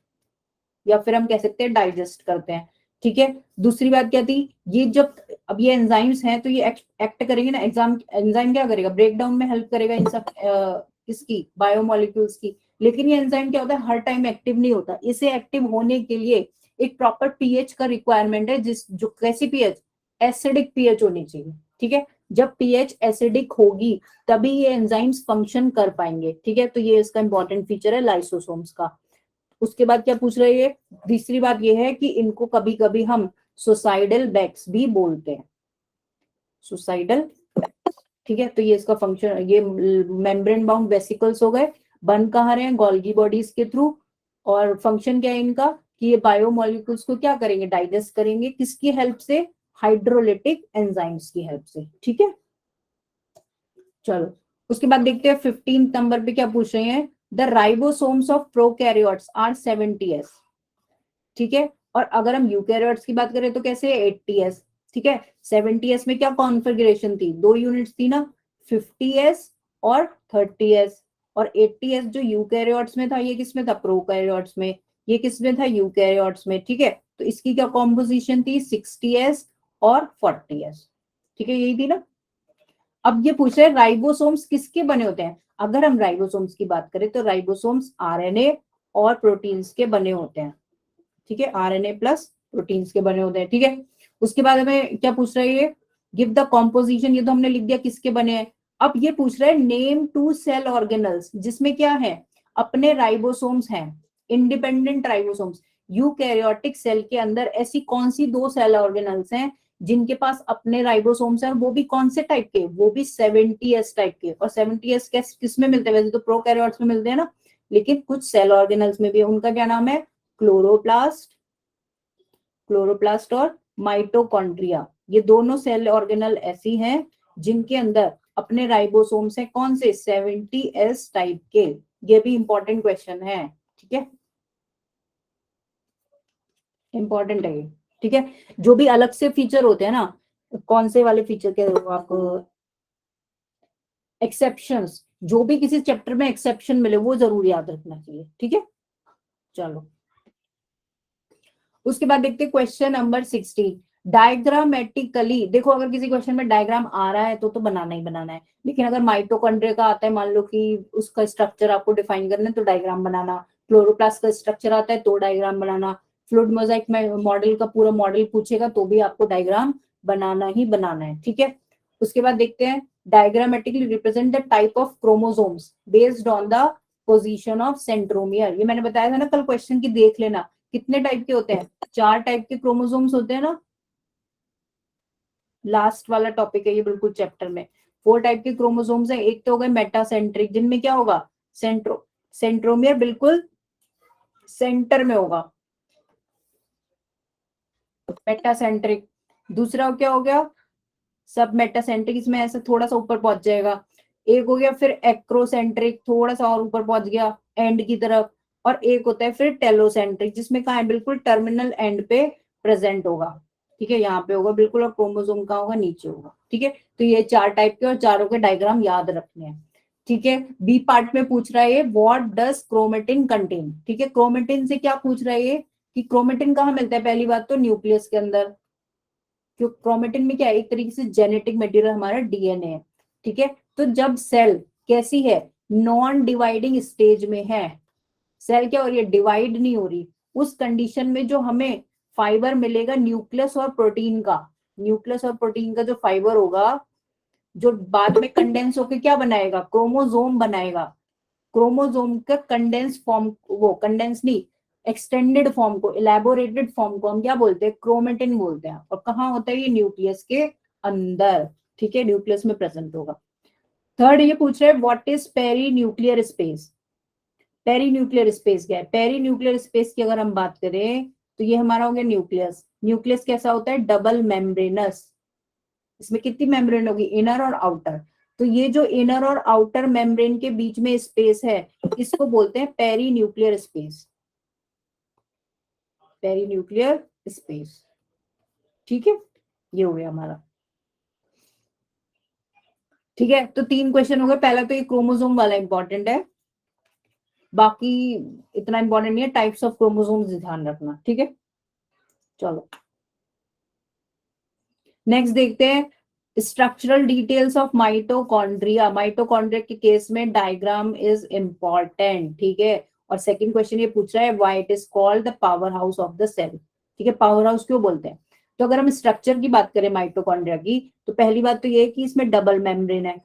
या फिर हम कह सकते हैं डाइजेस्ट करते हैं। ठीक है, दूसरी बात क्या थी, ये जब अब ये एंजाइम्स हैं तो ये एक्ट करेंगे ना, एंजाइम क्या करेगा, ब्रेक डाउन में हेल्प करेगा इन सब इसकी बायोमोलिक्यूल्स की। लेकिन ये एंजाइम क्या होता है, हर टाइम एक्टिव नहीं होता, इसे एक्टिव होने के लिए एक प्रॉपर पीएच का रिक्वायरमेंट है, जिस जो कैसी पीएच, एसिडिक पीएच होनी चाहिए। ठीक है, जब पीएच एसिडिक होगी तभी ये एंजाइम्स फंक्शन कर पाएंगे। ठीक है, तो ये इसका इंपॉर्टेंट फीचर है लाइसोसोम्स का। उसके बाद क्या पूछ रहे हैं, तीसरी बात ये है कि इनको कभी कभी हम सुसाइडल बैग्स भी बोलते हैं, सुसाइडल। ठीक है, तो ये इसका फंक्शन, ये मेम्ब्रेन बाउंड वेसिकल्स हो गए, बन कहाँ रहे हैं, गोल्गी बॉडीज के थ्रू। और फंक्शन क्या है इनका, कि ये बायोमोलिक्यूल्स को क्या करेंगे, डाइजेस्ट करेंगे, किसकी हेल्प से, हाइड्रोलिटिक एंजाइम्स की हेल्प से। ठीक है, चलो उसके बाद देखते हैं 15 नंबर पे क्या पूछ रहे हैं, the ribosomes of prokaryotes are 70s। ठीक है, और अगर हम यूकैरियोट्स की बात करें तो कैसे, 80s। ठीक है, 70s में क्या कॉन्फ़िगरेशन थी, दो यूनिट्स थी ना, 50s और 30s। और 80s जो यूकैरियोट्स में था, ये किसमें था, प्रोकैरियोट्स में, ये किसमें था, यूकैरियोट्स में। ठीक है, तो इसकी क्या कॉम्पोजिशन थी, 60s और 40s। ठीक है, यही थी ना। अब ये पूछ रहे हैं राइबोसोम्स किसके बने होते हैं, अगर हम राइबोसोम्स की बात करें तो राइबोसोम्स आरएनए और प्रोटीन्स के बने होते हैं। ठीक है, आरएनए प्लस प्रोटीन्स के बने होते हैं। ठीक है, उसके बाद हमें क्या पूछ रहा है ये, गिव द कॉम्पोजिशन, ये तो हमने लिख दिया किसके बने हैं। अब ये पूछ रहा है नेम टू सेल ऑर्गेनल्स जिसमें क्या है, अपने राइबोसोम्स हैं, इंडिपेंडेंट राइबोसोम्स। यूकैरियोटिक सेल के अंदर ऐसी कौन सी दो सेल ऑर्गेनल्स हैं जिनके पास अपने राइबोसोम्स हैं, और वो भी कौन से टाइप के, वो भी 70s टाइप के। और 70s किस में मिलते हैं, वैसे तो प्रोकैरियोट्स में मिलते हैं ना, लेकिन कुछ सेल ऑर्गेनल्स में भी, उनका क्या नाम है, क्लोरोप्लास्ट, क्लोरोप्लास्ट और माइटोकॉन्ड्रिया। ये दोनों सेल ऑर्गेनल ऐसी हैं जिनके अंदर अपने राइबोसोम्स हैं, कौन से, 70s टाइप के। ये भी इंपॉर्टेंट क्वेश्चन है। ठीक है, इंपॉर्टेंट है ये। ठीक है, जो भी अलग से फीचर होते हैं ना, कौन से वाले फीचर के आपको, एक्सेप्शंस, जो भी किसी चैप्टर में एक्सेप्शन मिले वो जरूर याद रखना चाहिए। ठीक है, चलो उसके बाद देखते हैं क्वेश्चन नंबर 16। डायग्रामेटिकली देखो, अगर किसी क्वेश्चन में डायग्राम आ रहा है तो बनाना ही बनाना है, लेकिन अगर माइटोकॉन्ड्रिया का आता है, मान लो कि उसका स्ट्रक्चर आपको डिफाइन करना है तो डायग्राम बनाना, क्लोरोप्लास्ट का स्ट्रक्चर आता है तो डायग्राम बनाना, फ्लूइड मोजाइक में मॉडल का पूरा मॉडल पूछेगा तो भी आपको डायग्राम बनाना ही बनाना है। ठीक है, उसके बाद देखते हैं diagrammatically represent the type of chromosomes based on the position of centromere. ये मैंने बताया था ना कल, क्वेश्चन की देख लेना, कितने टाइप के होते हैं, 4 टाइप के क्रोमोसोम्स होते हैं ना, लास्ट वाला टॉपिक है ये बिल्कुल चैप्टर में। 4 टाइप के क्रोमोसोम्स हैं, एक तो हो गए मेटासेंट्रिक, जिनमें क्या होगा, सेंट्रोमियर बिल्कुल सेंटर में होगा, मेटासेंट्रिक। दूसरा क्या हो गया, सब मेटासेंट्रिक, इसमें ऐसे थोड़ा सा ऊपर पहुंच जाएगा। एक हो गया फिर एक्रोसेंट्रिक, थोड़ा सा और ऊपर पहुंच गया एंड की तरफ। और एक होता है फिर टेलोसेंट्रिक, जिसमें कहा है बिल्कुल टर्मिनल एंड पे प्रेजेंट होगा। ठीक है, यहाँ पे होगा बिल्कुल, और क्रोमोसोम का होगा नीचे होगा। ठीक है, तो ये 4 टाइप के, और चारों के डायग्राम याद रखने हैं। ठीक है, बी पार्ट में पूछ रहा है व्हाट डज क्रोमेटिन कंटेन। ठीक है, क्रोमेटिन से क्या पूछ रहा है कि क्रोमेटिन कहाँ मिलता है, पहली बात तो न्यूक्लियस के अंदर, क्यों, क्रोमेटिन में क्या है, एक तरीके से जेनेटिक मटेरियल हमारा डीएनए है। ठीक है, तो जब सेल कैसी है, नॉन डिवाइडिंग स्टेज में है, सेल क्या हो रही है, डिवाइड नहीं हो रही, उस कंडीशन में जो हमें फाइबर मिलेगा न्यूक्लियस और प्रोटीन का, न्यूक्लियस और प्रोटीन का जो फाइबर होगा, जो बाद में कंडेंस होकर क्या बनाएगा, क्रोमोसोम बनाएगा। क्रोमोसोम का कंडेंस फॉर्म, वो कंडेंस नहीं, एक्सटेंडेड फॉर्म को, इलेबोरेटेड फॉर्म को हम क्या बोलते हैं, क्रोमेटिन बोलते हैं। और कहाँ होता है ये, न्यूक्लियस के अंदर। ठीक है, न्यूक्लियस में प्रेजेंट होगा। थर्ड ये पूछ रहे हैं what is peri nuclear space. Peri nuclear space क्या है? पेरी न्यूक्लियर स्पेस की अगर हम बात करें तो ये हमारा हो गया न्यूक्लियस। न्यूक्लियस कैसा होता है? Double membranous. इसमें कितनी मेम्ब्रेन होगी? इनर और आउटर। तो ये जो इनर और आउटर मेम्ब्रेन के बीच में स्पेस है इसको बोलते हैं peri nuclear space. Peri nuclear space, ठीक है, ये हो गया हमारा। ठीक है, तो 3 क्वेश्चन हो गए। पहला तो ये क्रोमोसोम वाला इंपॉर्टेंट है, बाकी इतना इंपॉर्टेंट नहीं है। टाइप्स ऑफ क्रोमोसोम्स ध्यान रखना, ठीक है। चलो नेक्स्ट देखते हैं structural details of mitochondria. Mitochondria के केस में डायग्राम इज इंपॉर्टेंट, ठीक है। और सेकंड क्वेश्चन ये पूछ रहा है why it is called the power house of the cell, ठीक है। पावर हाउस क्यों बोलते हैं? तो अगर हम स्ट्रक्चर की बात करें माइटोकॉन्ड्रिया की, तो पहली बात तो ये है कि इसमें डबल मेम्ब्रेन है,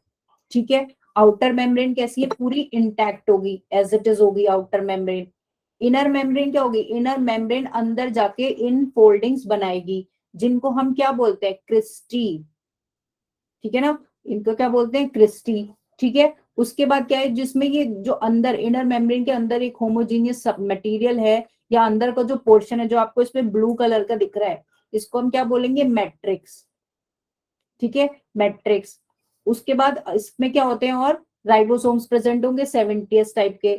ठीक है। आउटर मेम्ब्रेन कैसी है? पूरी इंटैक्ट होगी, एज इट इज होगी आउटर मेम्ब्रेन। इनर मेम्ब्रेन क्या होगी? इनर मेम्ब्रेन अंदर जाके इन फोल्डिंग्स बनाएगी, जिनको हम क्या बोलते हैं? क्रिस्टी, ठीक है ना। इनको क्या बोलते हैं? क्रिस्टी, ठीक है। उसके बाद क्या है? जिसमें ये जो अंदर इनर मेम्ब्रेन के अंदर एक होमोजीनियस सब मटेरियल है, या अंदर का जो पोर्शन है जो आपको इसमें ब्लू कलर का दिख रहा है, इसको हम क्या बोलेंगे? मैट्रिक्स, ठीक है, मैट्रिक्स। उसके बाद इसमें क्या होते हैं? और राइबोसोम्स प्रेजेंट होंगे 70s टाइप के।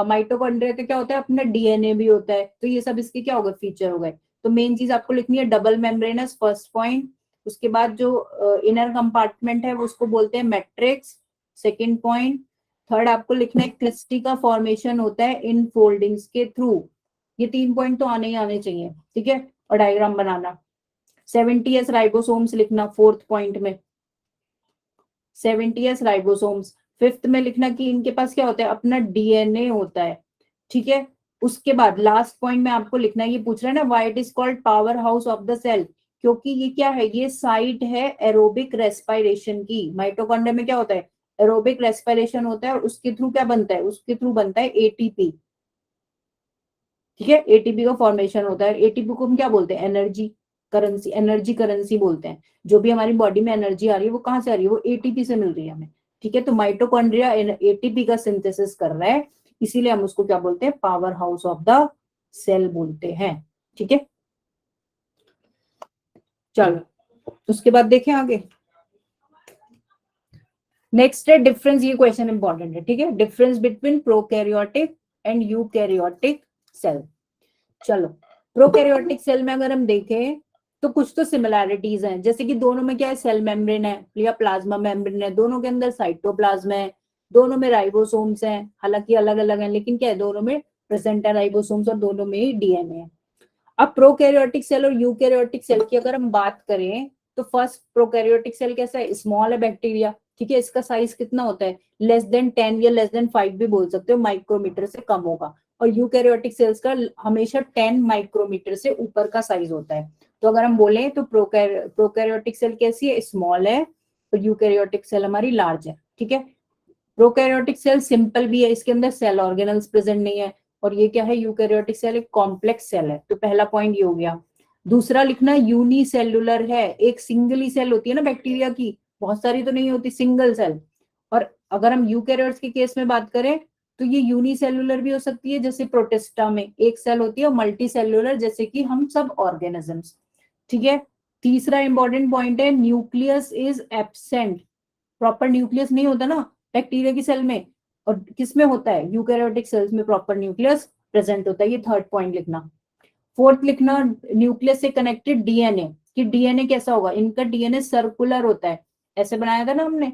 माइटोकॉन्ड्रिया का क्या होता है? अपना डीएनए भी होता है। तो ये सब इसके क्या हो गए? फीचर हो गए। तो मेन चीज आपको लिखनी है डबल मेम्ब्रेनस, फर्स्ट पॉइंट। उसके बाद जो इनर कंपार्टमेंट है वो उसको बोलते हैं मैट्रिक्स, सेकेंड पॉइंट। थर्ड आपको लिखना है क्रिस्टी का फॉर्मेशन होता है इन फोल्डिंग्स के थ्रू। ये 3 पॉइंट तो आने ही आने चाहिए, ठीक है। और डायग्राम बनाना। 70s राइबोसोम्स लिखना फोर्थ पॉइंट में, 70s राइबोसोम्स। फिफ्थ में लिखना कि इनके पास क्या होता है? अपना डीएनए होता है, ठीक है। उसके बाद लास्ट पॉइंट में आपको लिखना है, ये पूछ रहा है ना why it is called power house of the cell, क्योंकि ये क्या है? ये साइट है एरोबिक रेस्पिरेशन की। माइटोकॉन्ड्रिया में क्या होता है? एरोबिक रेस्पिरेशन होता है, और उसके थ्रू क्या बनता है? उसके थ्रू बनता है एटीपी, ठीक है। एटीपी का फॉर्मेशन होता है। एटीपी को हम क्या बोलते हैं? एनर्जी करेंसी, एनर्जी करेंसी बोलते हैं। जो भी हमारी बॉडी में एनर्जी आ रही है वो कहाँ से आ रही है? वो एटीपी से मिल रही है हमें, ठीक है। तो माइटोकॉन्ड्रिया एटीपी का सिंथेसिस कर रहा है, इसीलिए हम उसको क्या बोलते हैं? Power house of the cell बोलते हैं, ठीक है। चलो उसके बाद देखें आगे। नेक्स्ट है डिफरेंस। ये क्वेश्चन इंपॉर्टेंट है, ठीक है। Difference between prokaryotic and eukaryotic cell. चलो प्रोकैरियोटिक सेल में अगर हम देखें तो कुछ तो सिमिलैरिटीज हैं, जैसे कि दोनों में क्या है? सेल मेम्ब्रेन है या प्लाज्मा मेम्ब्रेन है, दोनों के अंदर साइटोप्लाज्म है, दोनों में राइबोसोम्स हैं, हालांकि अलग अलग हैं, लेकिन क्या है? दोनों में प्रेजेंट है राइबोसोम्स, और दोनों में ही डीएनए है। अब प्रोकैरियोटिक सेल और यूकैरियोटिक सेल की अगर हम बात करें तो फर्स्ट प्रोकैरियोटिक सेल कैसा है? स्मॉल है, बैक्टीरिया, ठीक है। इसका साइज कितना होता है? लेस देन 10 या लेस देन 5 भी बोल सकते हो, माइक्रोमीटर से कम होगा। और यूकैरियोटिक सेल्स का हमेशा 10 माइक्रोमीटर से ऊपर का साइज होता है। तो अगर हम बोले तो प्रोकैरियोटिक सेल कैसी है? स्मॉल है, और यूकैरियोटिक सेल हमारी लार्ज है, ठीक है। प्रोकैरियोटिक सेल सिंपल भी है, इसके अंदर सेल ऑर्गेनल्स प्रेजेंट नहीं है। और ये क्या है? यूकैरियोटिक सेल एक कॉम्प्लेक्स सेल है। तो पहला पॉइंट ये हो गया। दूसरा लिखना यूनिसेलुलर है, एक सिंगल ही सेल होती है ना बैक्टीरिया की, बहुत सारी तो नहीं होती, सिंगल सेल। और अगर हम यूकैरियोट्स के केस में बात करें तो ये यूनिसेलुलर भी हो सकती है, जैसे प्रोटिस्टा में एक सेल होती है, और मल्टी सेलुलर जैसे कि हम सब ऑर्गेनिजम्स, ठीक है। तीसरा इंपॉर्टेंट पॉइंट है nucleus is absent. Proper nucleus नहीं होता ना बैक्टीरिया की सेल में, और किसमें होता है? यूकैरियोटिक सेल्स में प्रॉपर न्यूक्लियस प्रेजेंट होता है। ये थर्ड पॉइंट लिखना। फोर्थ लिखना न्यूक्लियस से कनेक्टेड डीएनए, कि डीएनए कैसा होगा? इनका डीएनए सर्कुलर होता है, ऐसे बनाया था ना हमने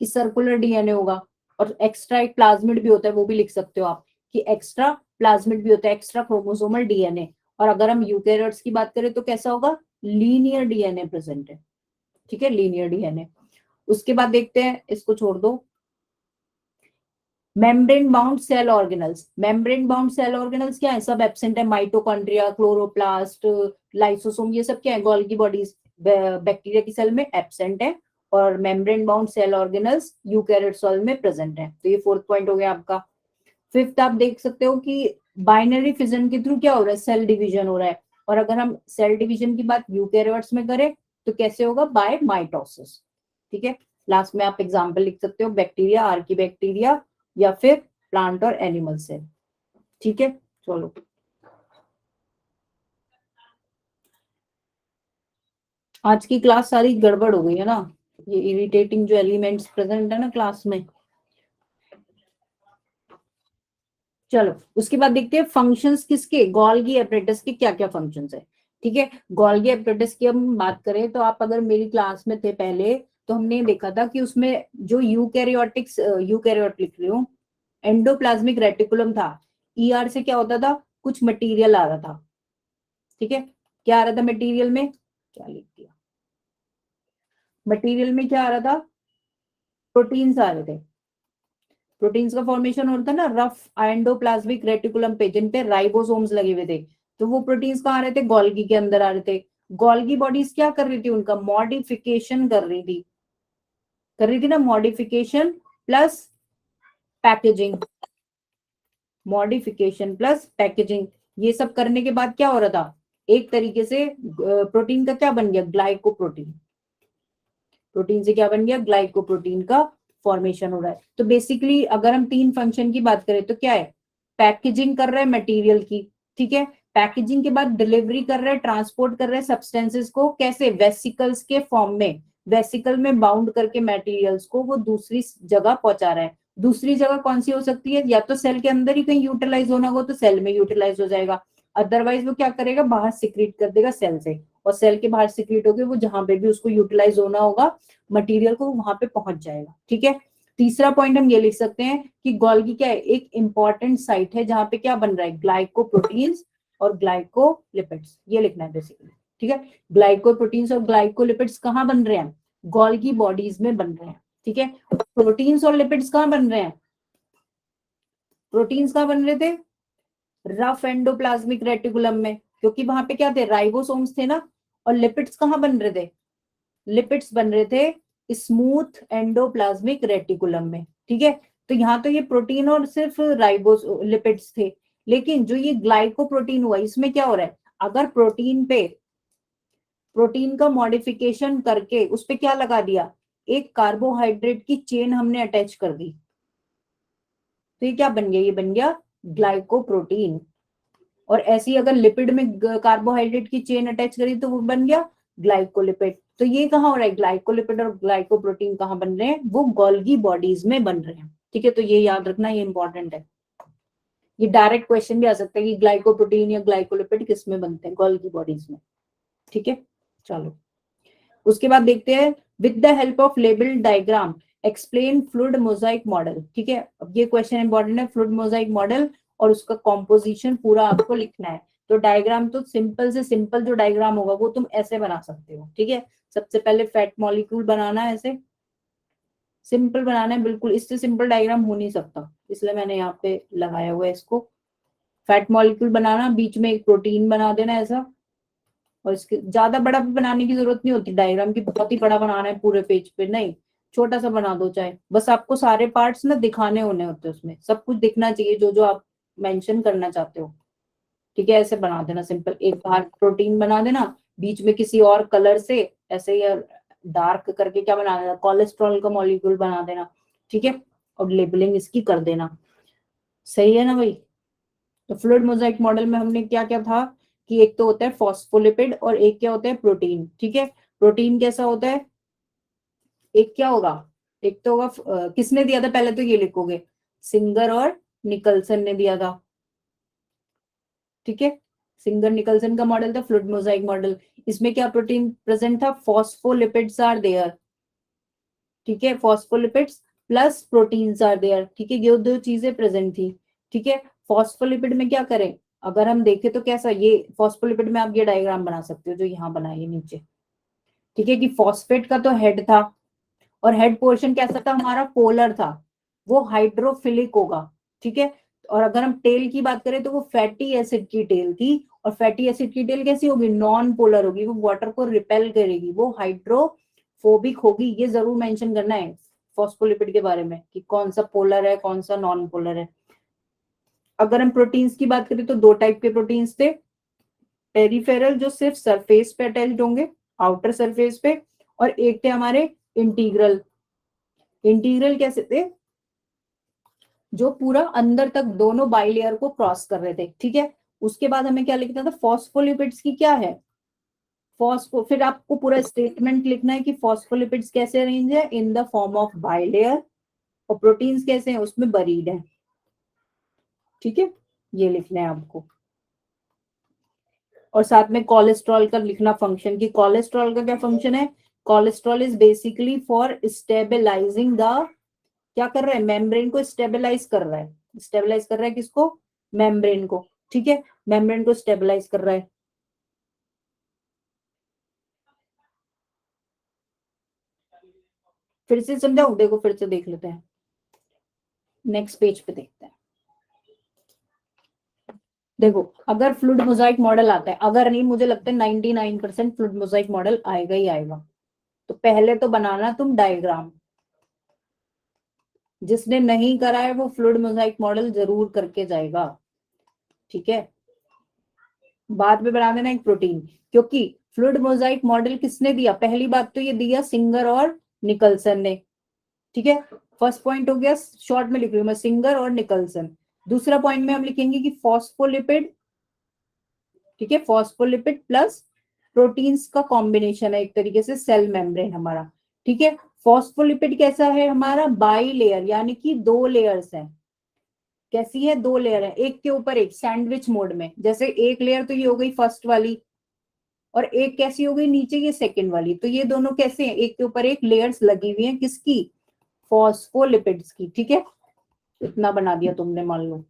कि सर्कुलर डीएनए होगा। और एक्स्ट्रा एक प्लाज्मिड भी होता है, वो भी लिख सकते हो आप कि एक्स्ट्रा प्लाज्मिड भी होता है, एक्स्ट्रा क्रोमोसोमल डीएनए। और अगर हम यूकैरियोट्स की बात करें तो कैसा होगा? लीनियर डीएनए प्रेजेंट है, ठीक है, लीनियर डीएनए। उसके बाद देखते हैं, इसको छोड़ दो। Membrane bound cell organelles. Membrane bound cell organelles क्या है? सब एब्सेंट है। माइटोकॉन्ड्रिया, क्लोरोप्लास्ट, लाइसोसोम, ये सब क्या है? गोल्गी बॉडीज बैक्टीरिया की सेल में एब्सेंट है। और membrane bound cell organelles eukaryote cell में प्रेजेंट है। तो ये फोर्थ पॉइंट हो गया आपका। फिफ्थ आप देख सकते हो कि बाइनरी फिजन के थ्रू क्या हो रहा है? सेल डिवीजन हो रहा है। और अगर हम सेल डिवीजन की बात यूकैरियोट्स में करें तो कैसे होगा? बाय माइटोसिस, ठीक है। लास्ट में आप एग्जांपल लिख सकते हो बैक्टीरिया, आर्की बैक्टीरिया, या फिर प्लांट और एनिमल सेल। ठीक है, चलो आज की क्लास सारी गड़बड़ हो गई है ना, ये इरिटेटिंग जो एलिमेंट्स प्रेजेंट है ना क्लास में। चलो उसके बाद देखते हैं फंक्शंस किसके, गोल्गी एपरेटस के क्या क्या फंक्शंस है। ठीक है, गोल्गी एपरेटस की हम बात करें तो आप अगर मेरी क्लास में थे पहले तो हमने देखा था कि उसमें जो यूकैरियोट लिख रही हूँ, एंडोप्लाज्मिक रेटिकुलम था, ईआर से क्या होता था, कुछ मटेरियल आ रहा था। ठीक है, क्या आ रहा था मटेरियल में, क्या लिख दिया, मटेरियल में क्या आ रहा था, प्रोटीन्स आ रहे थे। प्रोटीन्स का फॉर्मेशन होता है ना रफ एंडोप्लाज्मिक रेटिकुलम पे, जिन पे राइबोसोम्स लगे हुए थे, तो वो प्रोटीन्स कहाँ आ रहे थे, गोल्गी के अंदर आ रहे थे। गोल्गी बॉडीज क्या कर रही थी, उनका मॉडिफिकेशन कर रही थी ना, modification plus packaging, modification plus packaging, ये सब करने के बाद क्या हो रहा था, एक तरीके से प्रोटीन का क्या बन गया, ग्लाइकोप्रोटीन। प्रोटीन से क्या बन गया, ग्लाइकोप्रोटीन का फॉर्मेशन हो रहा है। तो बेसिकली अगर हम तीन फंक्शन की बात करें तो क्या है, पैकेजिंग कर रहा है मटेरियल की, ठीक है, पैकेजिंग के बाद डिलीवरी कर रहा है, ट्रांसपोर्ट कर रहा है सब्सटेंसेस को, कैसे, वेसिकल्स के फॉर्म में, वेसिकल में बाउंड करके मटेरियल्स को वो दूसरी जगह पहुंचा रहा है। दूसरी जगह कौन सी हो सकती है, या तो सेल के अंदर ही कहीं यूटिलाइज होना हो तो सेल में यूटिलाइज हो जाएगा, अदरवाइज वो क्या करेगा, बाहर सिक्रीट कर देगा सेल से, और सेल के बाहर सिक्रीट होकर वो जहां पे भी उसको यूटिलाइज होना होगा मटेरियल को वहां पे पहुंच जाएगा। ठीक है, तीसरा पॉइंट हम ये लिख सकते हैं कि गोल्गी क्या है, एक इंपॉर्टेंट साइट है जहां पे क्या बन रहा है, ग्लाइकोप्रोटीन्स और ग्लाइकोलिपिड्स, ये लिखना है बेसिकली। ठीक है, ग्लाइकोप्रोटीन्स और ग्लाइकोलिपिड्स कहाँ बन रहे हैं, गोल्गी बॉडीज में बन रहे हैं। ठीक है, प्रोटीन्स और लिपिड्स कहाँ बन रहे हैं, प्रोटीन्स कहाँ बन रहे थे, रफ एंडोप्लाज्मिक रेटिकुलम में, क्योंकि वहां पे क्या थे, राइबोसोम्स थे ना। और लिपिड्स कहाँ बन रहे थे, लिपिड्स बन रहे थे स्मूथ एंडोप्लाज्मिक रेटिकुलम में। ठीक है, तो यहाँ तो ये प्रोटीन और सिर्फ राइबोस लिपिड्स थे, लेकिन जो ये ग्लाइकोप्रोटीन हुआ इसमें क्या हो रहा है, अगर प्रोटीन का मॉडिफिकेशन करके उस पे क्या लगा दिया, एक कार्बोहाइड्रेट की चेन हमने अटैच कर दी, तो ये क्या बन गया, ये बन गया ग्लाइकोप्रोटीन। और ऐसी अगर लिपिड में कार्बोहाइड्रेट की चेन अटैच करी तो वो बन गया ग्लाइकोलिपिड। तो ये कहाँ हो रहा है, ग्लाइकोलिपिड और ग्लाइकोप्रोटीन कहाँ बन रहे हैं, वो गोल्गी बॉडीज में बन रहे हैं। ठीक है, तो ये याद रखना, ये इंपॉर्टेंट है। ये डायरेक्ट क्वेश्चन भी आ सकता है कि ग्लाइकोप्रोटीन या ग्लाइकोलिपिड किस में बनते हैं, गोल्गी बॉडीज में। ठीक है, चलो उसके बाद देखते हैं, with the help of label diagram explain fluid mosaic model. ठीक है, अब ये क्वेश्चन इंपॉर्टेंट है, फ्लूइड मोजाइक मॉडल और उसका कॉम्पोजिशन पूरा आपको लिखना है। तो डायग्राम तो सिंपल से सिंपल जो डायग्राम होगा वो तुम ऐसे बना सकते हो। ठीक है, सबसे पहले फैट मॉलिक्यूल बनाना है, ऐसे सिंपल बनाना है बिल्कुल, इससे सिंपल डायग्राम हो नहीं सकता, इसलिए मैंने यहाँ पे लगाया हुआ है इसको। फैट मॉलिक्यूल बनाना, बीच में एक प्रोटीन बना देना ऐसा, और इसके ज्यादा बड़ा भी बनाने की जरूरत नहीं होती डायग्राम की, बहुत ही बड़ा बनाना है पूरे पेज पे नहीं, छोटा सा बना दो चाहे, बस आपको सारे पार्ट्स ना दिखाने होने होते हैं, उसमें सब कुछ दिखना चाहिए जो जो आप मेंशन करना चाहते हो। ठीक है, ऐसे बना देना सिंपल, एक बाहर प्रोटीन बना देना, बीच में किसी और कलर से ऐसे या डार्क करके क्या बना देना, कोलेस्ट्रॉल का मॉलिक्यूल बना देना। ठीक है, और लेबलिंग इसकी कर देना, सही है ना भाई। तो फ्लूइड मोजाइक मॉडल में हमने क्या क्या था कि एक तो होता है फॉस्फोलिपिड और एक क्या होता है प्रोटीन। ठीक है, प्रोटीन कैसा होता है, एक क्या होगा, एक तो होगा किसने दिया था, पहले तो ये लिखोगे, सिंगर और निकलसन ने दिया था। ठीक है, सिंगर निकलसन का मॉडल था फ्लूइड मोजाइक मॉडल। इसमें क्या प्रोटीन प्रेजेंट था, फॉस्फोलिपिड्स आर देयर। ठीक है, phospholipids plus proteins are there. ठीक है, ये दो चीजें प्रेजेंट थी। ठीक है, फॉस्फोलिपिड में क्या करें, अगर हम देखें तो कैसा, ये फॉस्फोलिपिड में आप ये डायग्राम बना सकते हो जो यहाँ बनाइए नीचे। ठीक है, कि फॉस्फेट का तो हेड था, और हेड पोर्शन कैसा था हमारा, पोलर था, वो हाइड्रोफिलिक होगा। ठीक है, और अगर हम टेल की बात करें तो वो फैटी एसिड की टेल थी, और फैटी एसिड की टेल कैसी होगी, नॉन पोलर होगी, वो वाटर को रिपेल करेगी, वो हाइड्रोफोबिक होगी। ये जरूर मेंशन करना है फॉस्फोलिपिड के बारे में कि कौन सा पोलर है कौन सा नॉन पोलर है। अगर हम प्रोटीन्स की बात करें तो दो टाइप के प्रोटीन्स थे, पेरिफेरल जो सिर्फ सरफेस पे अटैच्ड होंगे, आउटर सरफेस पे, और एक थे हमारे इंटीग्रल। इंटीग्रल कैसे थे, जो पूरा अंदर तक दोनों बाइलेयर को क्रॉस कर रहे थे, ठीक है। उसके बाद हमें क्या लिखना था, फॉस्फोलिपिड्स की क्या है, फिर आपको पूरा स्टेटमेंट लिखना है कि फॉस्फोलिपिड्स कैसे अरेंज है, in the form of bilayer, और प्रोटीन्स कैसे हैं, उसमें बरीड है, ठीक है। ये लिखना है आपको। और साथ में कोलेस्ट्रॉल का लिखना फंक्शन, कि कोलेस्ट्रॉल का क्या फंक्शन है, cholesterol is basically for stabilising the, क्या कर रहा है, मेम्ब्रेन को स्टेबलाइज कर रहा है, स्टेबलाइज कर रहा है किसको, मेम्ब्रेन को, ठीक है, मेम्ब्रेन को स्टेबलाइज कर रहा है। फिर से समझाऊं, देखो फिर से देख लेते हैं, नेक्स्ट पेज पे देखते हैं। देखो अगर फ्लूइड मोजाइक मॉडल आता है, अगर नहीं, मुझे लगता है 99% फ्लूइड मोजाइक मॉडल आएगा ही आएगा। तो पहले तो बनाना तुम डायग्राम, जिसने नहीं करा है वो फ्लूइड मोजाइक मॉडल जरूर करके जाएगा, ठीक है। बाद में बना देना एक प्रोटीन, क्योंकि फ्लूइड मोजाइक मॉडल किसने दिया, पहली बात तो ये दिया सिंगर और निकलसन ने, ठीक है। फर्स्ट पॉइंट हो गया, शॉर्ट में लिख रही हूँ मैं, सिंगर और निकलसन। दूसरा पॉइंट में हम लिखेंगे कि फॉस्फोलिपिड, ठीक है, फॉस्फोलिपिड प्लस प्रोटीन्स का कॉम्बिनेशन है एक तरीके से सेल मेम्ब्रेन हमारा, ठीक है। फॉस्फोलिपिड कैसा है हमारा, बाई लेयर, यानी कि 2 लेयर्स हैं। कैसी है, 2 लेयर है, एक के ऊपर एक, सैंडविच मोड में, जैसे एक लेयर तो ये हो गई फर्स्ट वाली, और एक कैसी हो गई नीचे, ये सेकंड वाली। तो ये दोनों कैसे हैं, एक के ऊपर एक लेयर्स लगी हुई हैं, किसकी, फॉस्फोलिपिड्स की, ठीक है। इतना बना दिया तुमने, मान लो।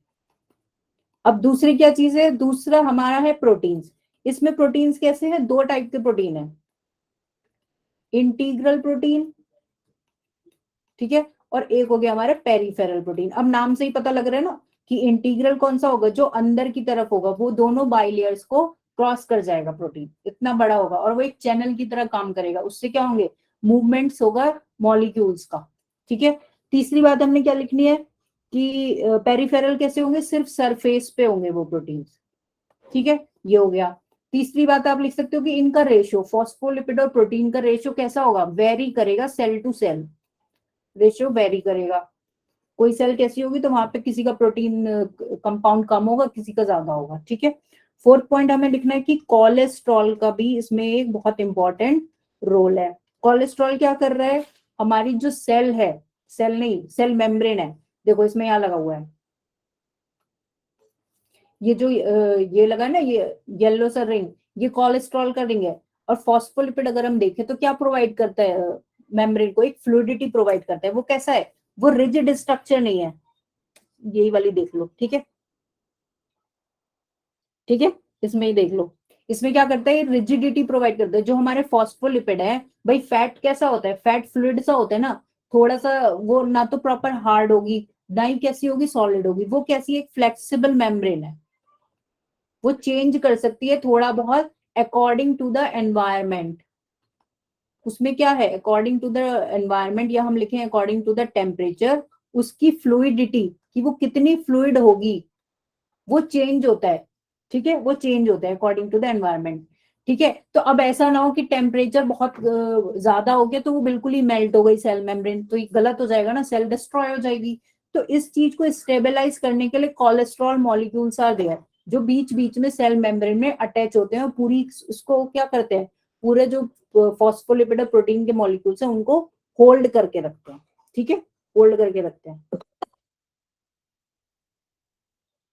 अब दूसरी क्या चीज है, दूसरा हमारा है प्रोटीन्स। इसमें प्रोटीन्स कैसे हैं, 2 टाइप के प्रोटीन है, इंटीग्रल प्रोटीन, ठीक है, और एक हो गया हमारा पेरिफेरल प्रोटीन। अब नाम से ही पता लग रहा है ना कि इंटीग्रल कौन सा होगा, जो अंदर की तरफ होगा, वो दोनों बाइलेयर्स को क्रॉस कर जाएगा, प्रोटीन इतना बड़ा होगा, और वो एक चैनल की तरह काम करेगा, उससे क्या होंगे, मूवमेंट्स होगा मॉलिक्यूल्स का, ठीक है। तीसरी बात हमने क्या लिखनी है कि पेरिफेरल कैसे होंगे, सिर्फ सरफेस पे होंगे वो प्रोटीन, ठीक है। ये हो गया। तीसरी बात आप लिख सकते हो कि इनका रेशियो, फॉस्फोलिपिड और प्रोटीन का रेशियो कैसा होगा, वेरी करेगा, cell to cell ratio vary करेगा। कोई सेल कैसी होगी तो वहां पे किसी का प्रोटीन कंपाउंड कम होगा, किसी का ज्यादा होगा, ठीक है। फोर्थ पॉइंट हमें लिखना है कि कोलेस्ट्रॉल का भी इसमें एक बहुत इंपॉर्टेंट रोल है। कोलेस्ट्रॉल क्या कर रहा है, हमारी जो सेल है, सेल नहीं, सेल मेम्ब्रेन है, देखो इसमें यहाँ लगा हुआ है, ये जो ये लगा ना, ये येलो सा रिंग, ये कोलेस्ट्रॉल का रिंग है। और फॉस्फोलिपिड अगर हम देखें तो क्या प्रोवाइड करता है, मेम्ब्रेन को एक फ्लूइडिटी प्रोवाइड करता है। वो कैसा है, वो रिजिड स्ट्रक्चर नहीं है, यही वाली देख लो, ठीक है, ठीक है, इसमें ही देख लो। इसमें क्या करता है, रिजिडिटी प्रोवाइड करता है। जो हमारे फॉस्फोलिपिड है, भाई फैट कैसा होता है, फैट फ्लूइड सा होता है ना, थोड़ा सा वो ना तो प्रॉपर हार्ड होगी, ना ही कैसी होगी, सॉलिड होगी, वो कैसी एक फ्लेक्सिबल मेम्ब्रेन है, वो चेंज कर सकती है थोड़ा बहुत अकॉर्डिंग टू द एनवायरमेंट। उसमें क्या है, अकॉर्डिंग टू द एनवायरमेंट, या हम लिखें अकॉर्डिंग टू द टेम्परेचर, उसकी फ्लूइडिटी, कि वो कितनी फ्लूइड होगी, वो चेंज होता है, ठीक है, वो चेंज होता है अकॉर्डिंग टू द एनवायरमेंट, ठीक है। तो अब ऐसा ना हो कि टेम्परेचर बहुत ज्यादा हो गया तो वो बिल्कुल ही मेल्ट हो गई सेल मेम्ब्रेन, तो ये गलत हो जाएगा ना, सेल डिस्ट्रॉय हो जाएगी। तो इस चीज को स्टेबलाइज करने के लिए कोलेस्ट्रॉल मॉलिक्यूल्स आर देयर, जो बीच बीच में सेल मेम्ब्रेन में अटैच होते हैं, और पूरी उसको क्या करते हैं, पूरे जो फॉस्फोलिपिड और प्रोटीन के मॉलिक्यूल्स हैं उनको होल्ड करके रखते हैं, ठीक है, होल्ड करके रखते हैं।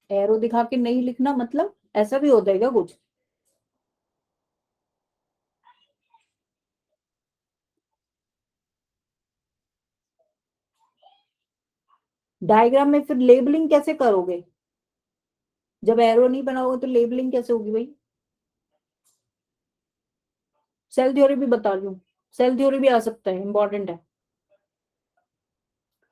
एरो दिखा के नहीं लिखना, मतलब ऐसा भी होता है क्या कुछ, डायग्राम में फिर लेबलिंग कैसे करोगे, जब एरो नहीं बनाओगे तो लेबलिंग कैसे होगी भाई। सेल थ्योरी भी बता रही हूँ, सेल थ्योरी भी आ सकता है, इंपॉर्टेंट है,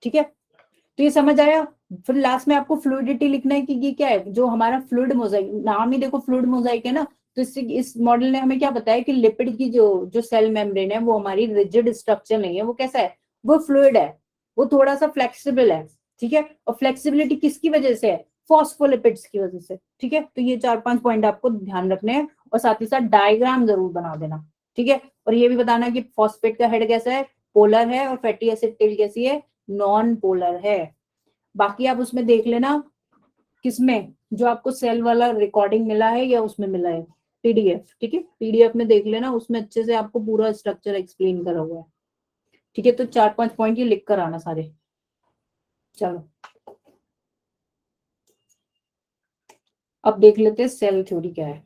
ठीक है। तो ये समझ आया। फिर लास्ट में आपको फ्लूइडिटी लिखना है कि ये क्या है, जो हमारा फ्लूइड मोजाइक, नाम ही देखो फ्लूइड मोजाइक है ना। तो इससे, इस मॉडल ने हमें क्या बताया कि लिपिड की जो जो सेल मेम्ब्रेन है वो हमारी रिजिड स्ट्रक्चर नहीं है, वो कैसा है, वो फ्लूइड है, वो थोड़ा सा फ्लेक्सिबल है, ठीक है। और फ्लेक्सिबिलिटी किसकी वजह से है, फॉस्फोलिपिड्स की वजह से, ठीक है। तो ये 4-5 पॉइंट आपको ध्यान रखने हैं, और साथ ही साथ डायग्राम जरूर बना देना, ठीक है। और ये भी बताना कि फॉस्फेट का हेड कैसा है, पोलर है, और फैटी एसिड टेल कैसी है, नॉन पोलर है। बाकी आप उसमें देख लेना किसमें, जो आपको सेल वाला रिकॉर्डिंग मिला है या उसमें मिला है पीडीएफ, ठीक है, पीडीएफ में देख लेना, उसमें अच्छे से आपको पूरा स्ट्रक्चर एक्सप्लेन करा हुआ है, ठीक है। तो 4-5 पॉइंट ये लिख कर आना सारे। चलो अब देख लेते हैं सेल थ्योरी क्या है।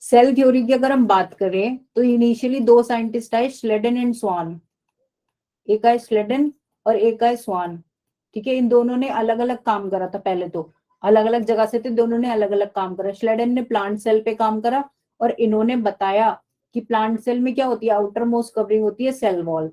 सेल थ्योरी की अगर हम बात करें तो इनिशियली 2 साइंटिस्ट आए, श्लेडन एंड स्वान। एक आए श्लेडन और एक आए स्वान, ठीक है। इन दोनों ने अलग अलग काम करा था, पहले तो अलग अलग जगह से थे, दोनों ने अलग अलग काम करा। श्लेडन ने प्लांट सेल पे काम करा और इन्होंने बताया कि प्लांट सेल में क्या होती है, आउटर मोस्ट कवरिंग होती है सेल वॉल।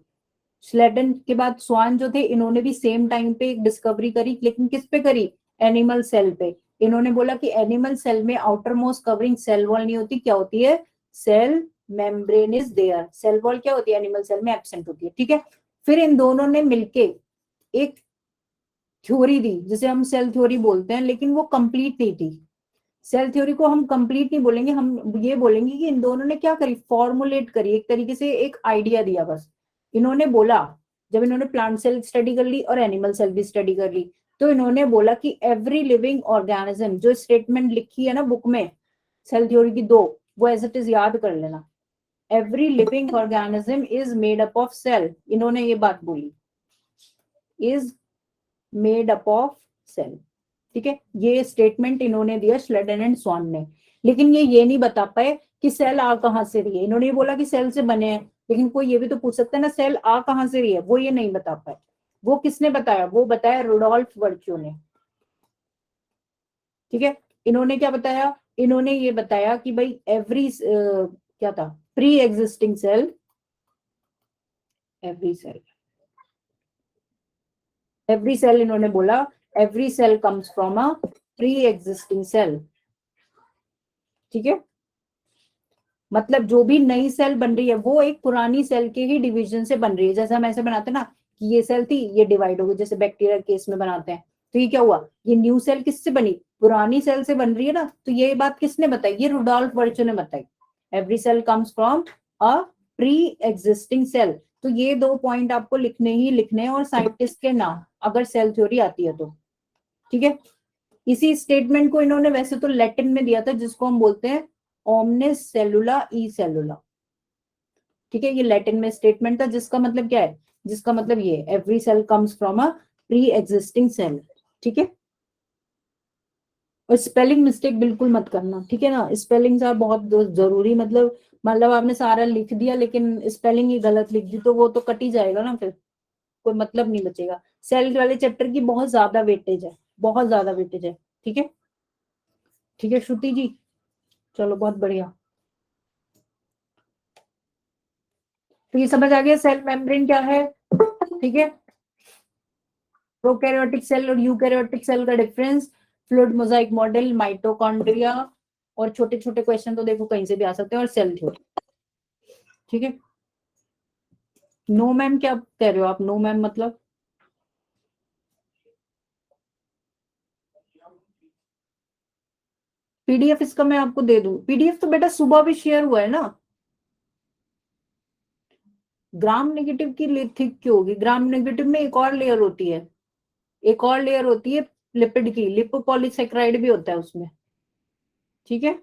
स्लेडन के बाद स्वान जो थे, इन्होंने भी सेम टाइम पे एक डिस्कवरी करी, लेकिन किस पे करी, एनिमल सेल पे। इन्होंने बोला कि एनिमल सेल में outer most covering cell wall नहीं होती, क्या होती है, cell membrane is there. Cell wall क्या होती है, एनिमल सेल में एब्सेंट होती है, ठीक है। फिर इन दोनों ने मिलके एक थ्योरी दी जिसे हम सेल थ्योरी बोलते हैं, लेकिन वो कंप्लीट नहीं थी। सेल थ्योरी को हम कंप्लीट नहीं बोलेंगे, हम ये बोलेंगे कि इन दोनों ने क्या करी, फॉर्मुलेट करी, एक तरीके से एक आइडिया दिया बस। इन्होंने बोला, जब इन्होंने प्लांट सेल स्टडी कर ली और एनिमल सेल भी स्टडी कर ली, तो इन्होंने बोला कि एवरी लिविंग ऑर्गेनिज्म, जो स्टेटमेंट लिखी है ना बुक में सेल थ्योरी की 2, वो एज इट इज याद कर लेना। Every living organism is made up of cell, इन्होंने ये बात बोली, is made up of cell, ठीक है। ये स्टेटमेंट इन्होंने दिया श्लेडन एंड स्वान ने। लेकिन ये नहीं बता पाए कि सेल आ कहां से रही है। इन्होंने ये बोला कि सेल से बने हैं, लेकिन कोई ये भी तो पूछ सकता है ना सेल आ कहां से रही है, वो ये नहीं बता पाए। वो किसने बताया, वो बताया रुडोल्फ वर्च्यू ने, ठीक है। इन्होंने क्या बताया, इन्होंने ये बताया कि भाई एवरी क्या था, pre existing cell, every cell, every cell, इन्होंने बोला every cell comes from a pre existing cell, ठीक है। मतलब जो भी नई सेल बन रही है वो एक पुरानी सेल के ही डिवीजन से बन रही है। जैसे हम ऐसे बनाते हैं ना कि ये सेल थी, ये डिवाइड हो गई, जैसे बैक्टीरिया केस में बनाते हैं। तो ये क्या हुआ, ये न्यू सेल किससे बनी, पुरानी सेल से बन रही है ना। तो ये बात किसने बताई, ये रुडोल्फ वर्च्यू ने बताई। Every cell comes from a pre existing cell. तो ये 2 पॉइंट आपको लिखने ही लिखने हैं, और साइंटिस्ट के नाम अगर सेल थ्योरी आती है तो, ठीक है। इसी स्टेटमेंट को इन्होंने वैसे तो लैटिन में दिया था, जिसको हम बोलते हैं ओमनिस सेलुला ई सेलुला, ठीक है। ये लैटिन में स्टेटमेंट था, जिसका मतलब क्या है, जिसका मतलब ये every cell comes from a pre existing cell, ठीक है। और स्पेलिंग मिस्टेक बिल्कुल मत करना, ठीक है ना। स्पेलिंग आप बहुत जरूरी, मतलब आपने सारा लिख दिया लेकिन स्पेलिंग ही गलत लिख दी तो वो तो कट ही जाएगा ना, फिर कोई मतलब नहीं बचेगा। सेल वाले चैप्टर की बहुत ज्यादा वेटेज है, बहुत ज्यादा वेटेज है, ठीक है। ठीक है श्रुति जी, चलो बहुत बढ़िया। तो ये समझ आ गया सेल मेम्ब्रेन क्या है, ठीक है। प्रोकैरियोटिक सेल और यूकैरियोटिक सेल का difference, fluid mosaic model, mitochondria, और छोटे छोटे क्वेश्चन तो देखो कहीं से भी आ सकते हैं, और सेल थ्योरी, ठीक है। नो मैम क्या कह रहे हो आप, नो मैम मतलब पीडीएफ इसका मैं आपको दे दूं, पीडीएफ तो बेटा सुबह भी शेयर हुआ है ना। ग्राम नेगेटिव की थिक क्यों होगी, ग्राम नेगेटिव में एक और लेयर होती है, एक और लेयर होती है लिपिड की, लिपोपॉलीसेक्राइड भी होता है उसमें, ठीक है।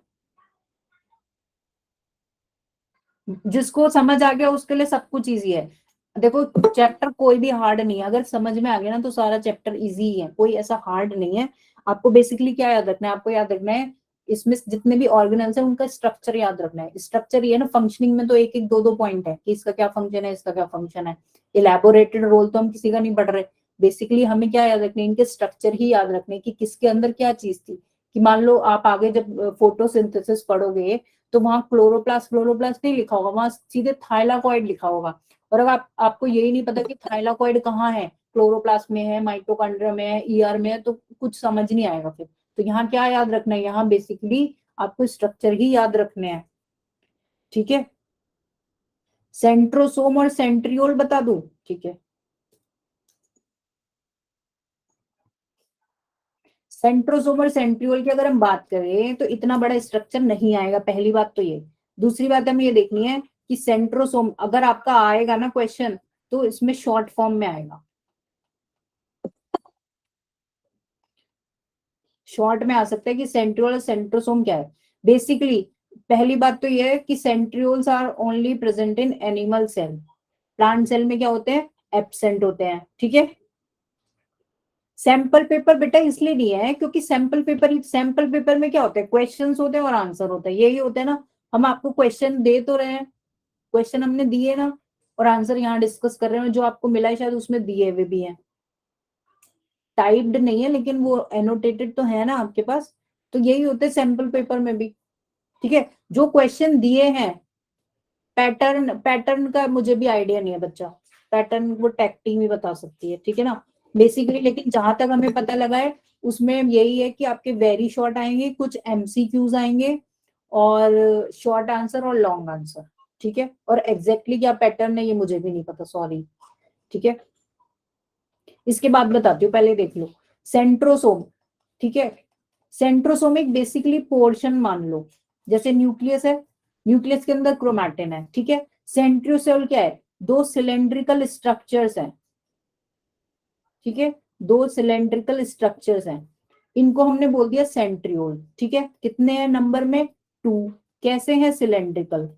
जिसको समझ आ गया उसके लिए सब कुछ इजी है। देखो चैप्टर कोई भी हार्ड नहीं है, अगर समझ में आ गया ना तो सारा चैप्टर इजी ही है, कोई ऐसा हार्ड नहीं है। आपको बेसिकली क्या याद रखना है, आपको याद रखना है इसमें जितने भी ऑर्गेनल्स है उनका स्ट्रक्चर याद रखना है। स्ट्रक्चर ये है ना, फंक्शनिंग में तो एक एक दो दो पॉइंट है कि इसका क्या फंक्शन है, इसका क्या फंक्शन है। इलेबोरेटेड रोल तो हम किसी का नहीं पढ़ रहे, बेसिकली हमें क्या याद रखना है, इनके स्ट्रक्चर ही याद रखने कि किसके अंदर क्या चीज थी। कि मान लो आप आगे जब फोटोसिंथेसिस पढ़ोगे तो वहां क्लोरोप्लास्ट फ्लोरोप्लास्ट नहीं लिखा होगा, वहां सीधे थाइलाकॉइड लिखा होगा। और अगर आपको यही नहीं पता कि थाइलाकॉइड कहाँ है, क्लोरोप्लास्ट में है, माइटोकॉन्ड्रिया में है, ईआर में है, तो कुछ समझ नहीं आएगा फिर। तो यहाँ क्या याद रखना है, यहाँ बेसिकली आपको स्ट्रक्चर ही याद रखने हैं, ठीक है। सेंट्रोसोम और सेंट्रियोल बता दूं, ठीक है। सेंट्रोसोम और सेंट्रियोल की अगर हम बात करें तो इतना बड़ा स्ट्रक्चर नहीं आएगा, पहली बात तो ये। दूसरी बात हमें ये देखनी है कि सेंट्रोसोम अगर आपका आएगा ना क्वेश्चन, तो इसमें शॉर्ट फॉर्म में आएगा। शॉर्ट में आ सकता है कि सेंट्रियोल और सेंट्रोसोम क्या है। बेसिकली पहली बात तो ये है कि centrioles are only present in animal cell, plant cell में क्या होते हैं, एब्सेंट होते हैं। ठीक है, सैंपल पेपर बेटा इसलिए नहीं है क्योंकि सैंपल पेपर में क्या होता है, क्वेश्चंस होते हैं और आंसर होता है, यही होता है ना। हम आपको क्वेश्चन दे तो रहे हैं, क्वेश्चन हमने दिए ना, और आंसर यहाँ डिस्कस कर रहे हैं, जो आपको मिला है शायद उसमें दिए हुए भी हैं, टाइप्ड नहीं है लेकिन वो एनोटेटेड तो है ना आपके पास। तो यही होते हैं सैंपल पेपर में भी। ठीक है, जो क्वेश्चन दिए हैं, पैटर्न पैटर्न का मुझे भी आइडिया नहीं है बच्चा, पैटर्न वो टेक टीम ही बता सकती है, ठीक है ना बेसिकली। लेकिन जहां तक हमें पता लगा है उसमें यही है कि आपके वेरी शॉर्ट आएंगे, कुछ एमसीक्यूज आएंगे, और शॉर्ट आंसर और लॉन्ग आंसर। ठीक है, और एग्जैक्टली क्या पैटर्न है ये मुझे भी नहीं पता, सॉरी। ठीक है, इसके बाद बताती हूँ, पहले देख लो सेंट्रोसोम। ठीक है, सेंट्रोसोम एक बेसिकली पोर्शन मान लो, जैसे न्यूक्लियस है, न्यूक्लियस के अंदर क्रोमैटिन है। ठीक है, सेंट्रियोल क्या है, दो सिलेंड्रिकल स्ट्रक्चर्स हैं। ठीक है, दो सिलेंड्रिकल स्ट्रक्चर्स हैं, इनको हमने बोल दिया सेंट्रियोल। ठीक है, कितने हैं नंबर में, 2। कैसे हैं, सिलेंड्रिकल,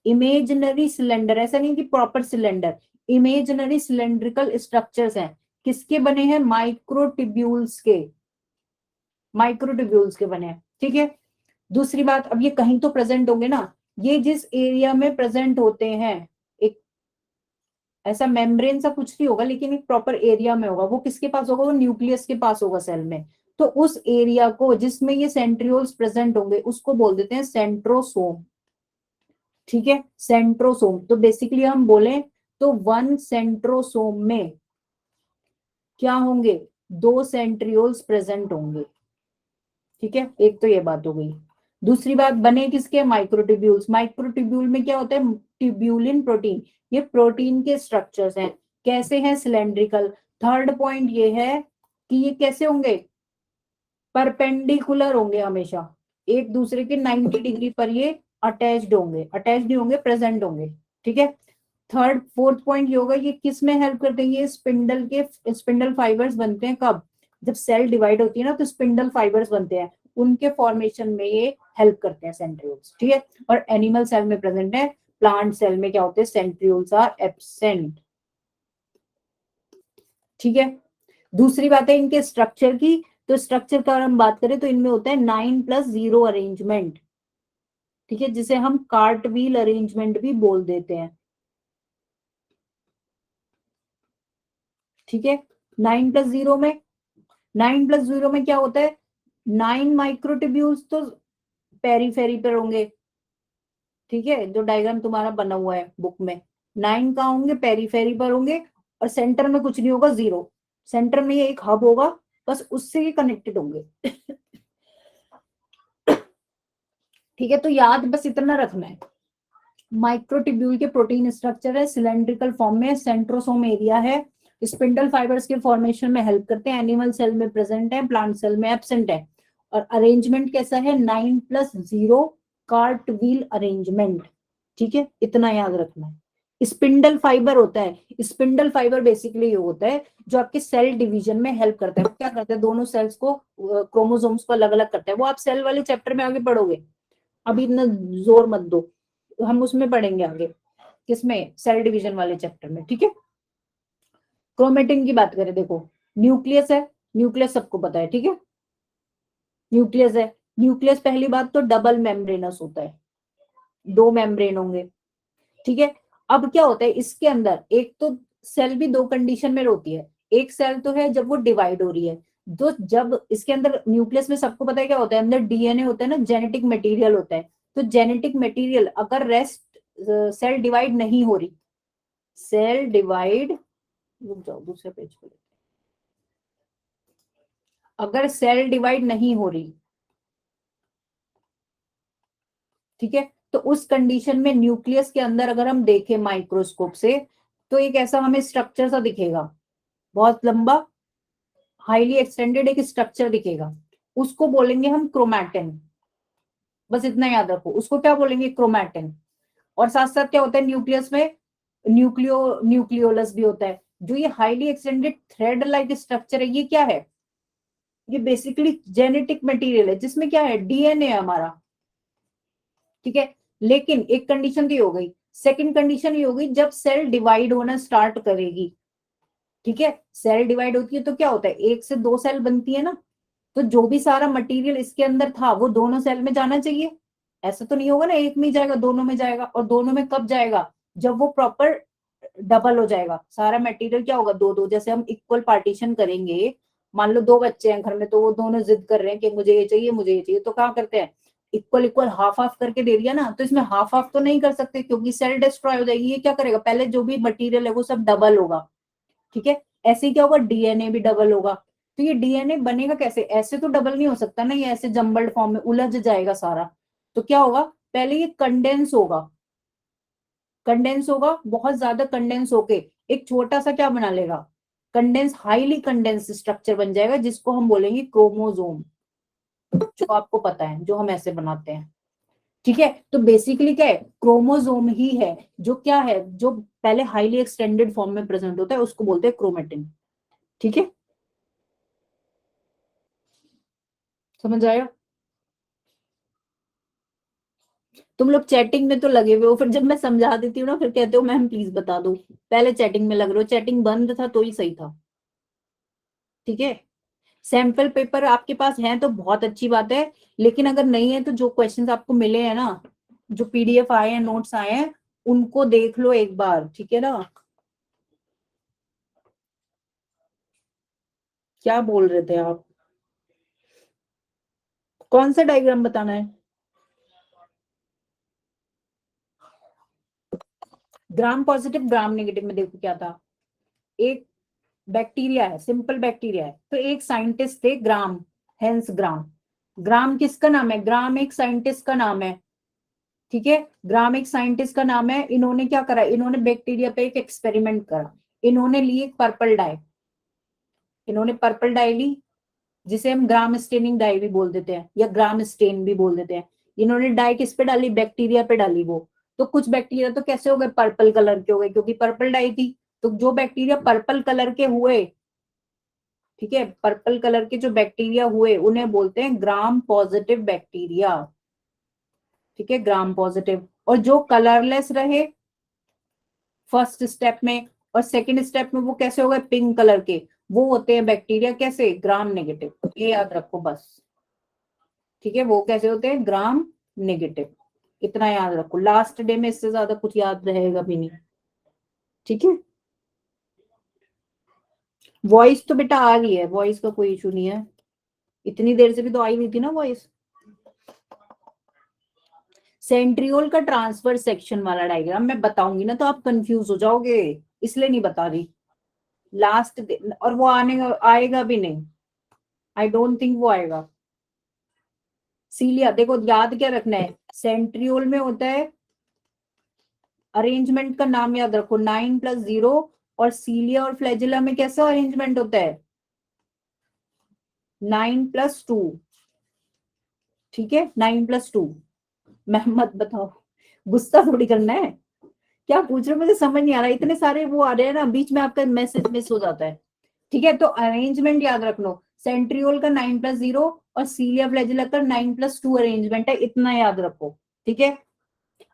इमेजिनरी सिलेंडर, ऐसा नहीं कि proper cylinder, imaginary cylindrical structures हैं। किसके बने हैं, माइक्रोट्यूब्यूल्स के, माइक्रोट्यूब्यूल्स के बने हैं। ठीक है, दूसरी बात, अब ये कहीं तो प्रेजेंट होंगे ना, ये जिस एरिया में प्रेजेंट होते हैं, एक ऐसा मेम्ब्रेन सा कुछ नहीं होगा लेकिन एक प्रॉपर एरिया में होगा, वो किसके पास होगा, वो न्यूक्लियस के पास होगा सेल में। तो उस एरिया को जिसमें ये सेंट्रियोल्स प्रेजेंट होंगे उसको बोल देते हैं सेंट्रोसोम। ठीक है, सेंट्रोसोम, तो बेसिकली हम बोले तो वन सेंट्रोसोम में क्या होंगे, दो सेंट्रियोल्स प्रेजेंट होंगे। ठीक है, एक तो ये बात हो गई। दूसरी बात, बने किसके, माइक्रोट्यूब्यूल्स। माइक्रोट्यूब्यूल में क्या होता है, ट्यूब्यूलिन प्रोटीन, ये प्रोटीन के स्ट्रक्चर्स हैं। कैसे हैं, सिलेंड्रिकल। थर्ड पॉइंट ये है कि ये कैसे होंगे, परपेंडिकुलर होंगे, हमेशा एक दूसरे के 90 डिग्री पर ये अटैच्ड होंगे, अटैच्ड नहीं होंगे, प्रेजेंट होंगे। ठीक है, थर्ड फोर्थ पॉइंट ये होगा, ये किस में हेल्प करते हैं, ये स्पिंडल फाइबर्स बनते हैं कब, जब सेल डिवाइड होती है ना तो स्पिंडल फाइबर्स बनते हैं, उनके फॉर्मेशन में ये हेल्प करते हैं सेंट्रियोल्स। ठीक है, और एनिमल सेल में प्रेजेंट है, प्लांट सेल में क्या होते हैं, सेंट्रियोल्स आर एब्सेंट। ठीक है, दूसरी बात है इनके स्ट्रक्चर की, तो स्ट्रक्चर का अगर हम बात करें तो इनमें होता है 9+0 अरेंजमेंट। ठीक है, जिसे हम कार्ट व्हील अरेंजमेंट भी बोल देते हैं। ठीक है, 9+0 में क्या होता है, 9 माइक्रोट्यूब्यूल्स तो पेरीफेरी पर होंगे। ठीक है, जो डायग्राम तुम्हारा बना हुआ है बुक में, 9 कहाँ होंगे, पेरीफेरी पर होंगे, और सेंटर में कुछ नहीं होगा, 0। सेंटर में ये एक हब होगा, बस उससे ये कनेक्टेड होंगे। ठीक है, तो याद बस इतना रखना है, माइक्रोट्यूब्यूल के प्रोटीन स्ट्रक्चर है, सिलेंड्रिकल फॉर्म में, सेंट्रोसोम एरिया है, स्पिंडल फाइबर्स के फॉर्मेशन में हेल्प करते हैं, एनिमल सेल में प्रेजेंट है, प्लांट सेल में एब्सेंट है। और अरेंजमेंट कैसा है, 9+0 कार्ट व्हील अरेंजमेंट। ठीक है, इतना याद रखना है। स्पिंडल फाइबर होता है, स्पिंडल फाइबर बेसिकली ये होता है जो आपके सेल डिवीजन में हेल्प करता है। वो क्या करता है, दोनों सेल्स को, क्रोमोसोम्स को अलग अलग करता है। वो आप सेल वाले चैप्टर में आगे पढ़ोगे, अभी इतना जोर मत दो, हम उसमें पढ़ेंगे आगे, किसमें, सेल डिवीजन वाले चैप्टर में। ठीक है, क्रोमेटिन की बात करें, देखो न्यूक्लियस है, न्यूक्लियस सबको पता है। ठीक है, न्यूक्लियस है, न्यूक्लियस पहली बात तो डबल मेम्ब्रेनस होता है, दो मेम्ब्रेन होंगे। ठीक है, अब क्या होता है इसके अंदर, एक तो सेल भी दो कंडीशन में होती है, एक सेल तो है जब वो डिवाइड हो रही है, तो जब इसके अंदर न्यूक्लियस में सबको पता है क्या होता है, अंदर डीएनए होता है ना, जेनेटिक मटेरियल होता है। तो जेनेटिक मटेरियल अगर रेस्ट, सेल डिवाइड नहीं हो रही, सेल डिवाइड, रुक जाओ दूसरे पेज पे, अगर सेल डिवाइड नहीं हो रही, ठीक है, तो उस कंडीशन में न्यूक्लियस के अंदर अगर हम देखें माइक्रोस्कोप से, तो एक ऐसा हमें स्ट्रक्चर सा दिखेगा, बहुत लंबा, हाईली एक्सटेंडेड एक स्ट्रक्चर दिखेगा, उसको बोलेंगे हम क्रोमैटिन। बस इतना याद रखो, उसको क्या बोलेंगे, क्रोमैटिन। और साथ साथ क्या होता है न्यूक्लियस में, न्यूक्लियोलस भी होता है। जो ये highly extended thread like structure है, ये क्या है? ये बेसिकली जेनेटिक मटेरियल है, जिसमें क्या है, डीएनए है हमारा, ठीक है। लेकिन एक कंडीशन तो हो गई, सेकंड कंडीशन ये होगी जब सेल डिवाइड होना स्टार्ट करेगी, ठीक है। सेल डिवाइड होती है तो क्या होता है, एक से दो सेल बनती है ना, तो जो भी सारा मटेरियल इसके अंदर था वो दोनों सेल में जाना चाहिए। ऐसा तो नहीं होगा ना एक में ही जाएगा, दोनों में जाएगा। और दोनों में कब जाएगा, जब वो प्रॉपर डबल हो जाएगा। सारा मटेरियल क्या होगा, दो दो, जैसे हम इक्वल पार्टीशन करेंगे। मान लो दो बच्चे हैं घर में, तो वो दोनों जिद कर रहे हैं कि मुझे ये चाहिए मुझे ये चाहिए, तो क्या करते हैं, इक्वल इक्वल हाफ हाफ करके दे दिया ना। तो इसमें हाफ हाफ तो नहीं कर सकते क्योंकि सेल डिस्ट्रॉय हो जाएगी। ये क्या करेगा, पहले जो भी मटेरियल है वो सब डबल होगा, ठीक है। ऐसे ही क्या होगा, डीएनए भी डबल होगा। तो ये डीएनए बनेगा कैसे, ऐसे तो डबल नहीं हो सकता ना, ये ऐसे जम्बल्ड फॉर्म में उलझ जाएगा सारा। तो क्या होगा, पहले ये कंडेंस होगा, कंडेंस होगा, बहुत ज्यादा कंडेंस होके एक छोटा सा क्या बना लेगा, कंडेंस, हाईली कंडेंस स्ट्रक्चर बन जाएगा, जिसको हम बोलेंगे क्रोमोजोम। जो आपको पता है, जो हम ऐसे बनाते हैं, ठीक है। तो बेसिकली क्या है, क्रोमोजोम ही है जो क्या है, जो पहले हाईली एक्सटेंडेड फॉर्म में प्रेजेंट होता है, उसको बोलते हैं क्रोमेटिन, ठीक है। समझ आया? तुम लोग चैटिंग में तो लगे हुए हो, फिर जब मैं समझा देती हूँ ना फिर कहते हो मैम प्लीज बता दो। पहले चैटिंग में लग रहे हो, चैटिंग बंद था तो ही सही था, ठीक है। सैंपल पेपर आपके पास है तो बहुत अच्छी बात है, लेकिन अगर नहीं है तो जो क्वेश्चंस आपको मिले हैं ना, जो पीडीएफ आए हैं, नोट्स आए हैं, उनको देख लो एक बार, ठीक है ना। क्या बोल रहे थे आप, कौन सा डायग्राम बताना है? ग्राम पॉजिटिव ग्राम नेगेटिव में देखो क्या था, एक बैक्टीरिया है, सिंपल बैक्टीरिया है, तो एक साइंटिस्ट थे ग्राम, हेंस ग्राम। ग्राम किसका नाम है, ग्राम एक साइंटिस्ट का नाम है, ठीक है। ग्राम एक साइंटिस्ट का नाम है। इन्होंने क्या करा, इन्होंने बैक्टीरिया पे एक एक्सपेरिमेंट करा। इन्होंने ली एक पर्पल डाई, इन्होंने पर्पल डाई ली, जिसे हम ग्राम स्टेनिंग डाई भी बोल देते हैं या ग्राम स्टेन भी बोल देते हैं। इन्होंने डाई किस पे डाली, बैक्टीरिया पे डाली वो। तो कुछ बैक्टीरिया तो कैसे हो गए, पर्पल कलर के हो गए, क्योंकि पर्पल डाई थी। तो जो बैक्टीरिया पर्पल कलर के हुए, ठीक है, पर्पल कलर के जो बैक्टीरिया हुए उन्हें बोलते हैं ग्राम पॉजिटिव बैक्टीरिया, ठीक है, ग्राम पॉजिटिव। और जो कलरलेस रहे फर्स्ट स्टेप में, और सेकंड स्टेप में वो कैसे हो गए, पिंक कलर के, वो होते हैं बैक्टीरिया कैसे, ग्राम नेगेटिव। ये याद रखो बस, ठीक है। वो कैसे होते हैं, ग्राम नेगेटिव। इतना याद रखो, लास्ट डे में इससे ज्यादा कुछ याद रहेगा भी नहीं, ठीक है। वॉइस तो बेटा आ रही है, वॉइस का कोई इशू नहीं है, इतनी देर से भी तो आई हुई थी ना वॉइस। सेंट्रियोल का ट्रांसफर सेक्शन वाला डायग्राम मैं बताऊंगी ना तो आप कंफ्यूज हो जाओगे, इसलिए नहीं बता रही। लास्ट और वो आने आएगा भी नहीं, आई डोंट थिंक वो आएगा। सीलिया देखो, याद क्या रखना है, सेंट्रियोल में होता है, अरेंजमेंट का नाम याद रखो, 9+0। और सीलिया और फ्लैजिला में कैसा अरेंजमेंट होता है, 9+2, ठीक है, 9+2। मैं मत बताओ, गुस्सा थोड़ी करना है। क्या पूछ रहे हो, मुझे समझ नहीं आ रहा, इतने सारे वो आ रहे हैं ना, बीच में आपका मैसेज मिस हो जाता है, ठीक है। तो अरेंजमेंट याद रख लो, सेंट्रियोल का 9+0 और सीलिया फ्लैजिला का 9+2 अरेंजमेंट है, इतना याद रखो, ठीक है।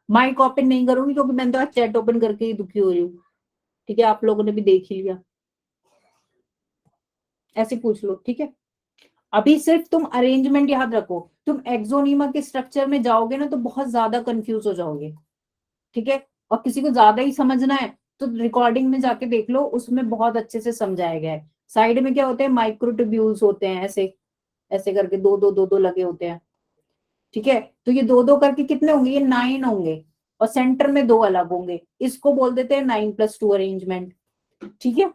माइक ओपन नहीं करूंगी क्योंकि मैंने तो आज चैट ओपन करके ही दुखी हो रही हूँ, ठीक है, आप लोगों ने भी देख ही लिया। ऐसे पूछ लो, ठीक है। अभी सिर्फ तुम अरेंजमेंट याद रखो, तुम एक्सोनीमा के स्ट्रक्चर में जाओगे ना तो बहुत ज्यादा कंफ्यूज हो जाओगे, ठीक है। और किसी को ज्यादा ही समझना है तो रिकॉर्डिंग में जाके देख लो, उसमें बहुत अच्छे से समझाया गया है। साइड में क्या होते हैं, माइक्रोट्यूब्यूल्स होते हैं, ऐसे ऐसे करके दो दो दो दो लगे होते हैं, ठीक है। तो ये दो दो करके कितने होंगे, ये 9 होंगे, और सेंटर में दो अलग होंगे, इसको बोल देते हैं 9+2 अरेंजमेंट, ठीक है।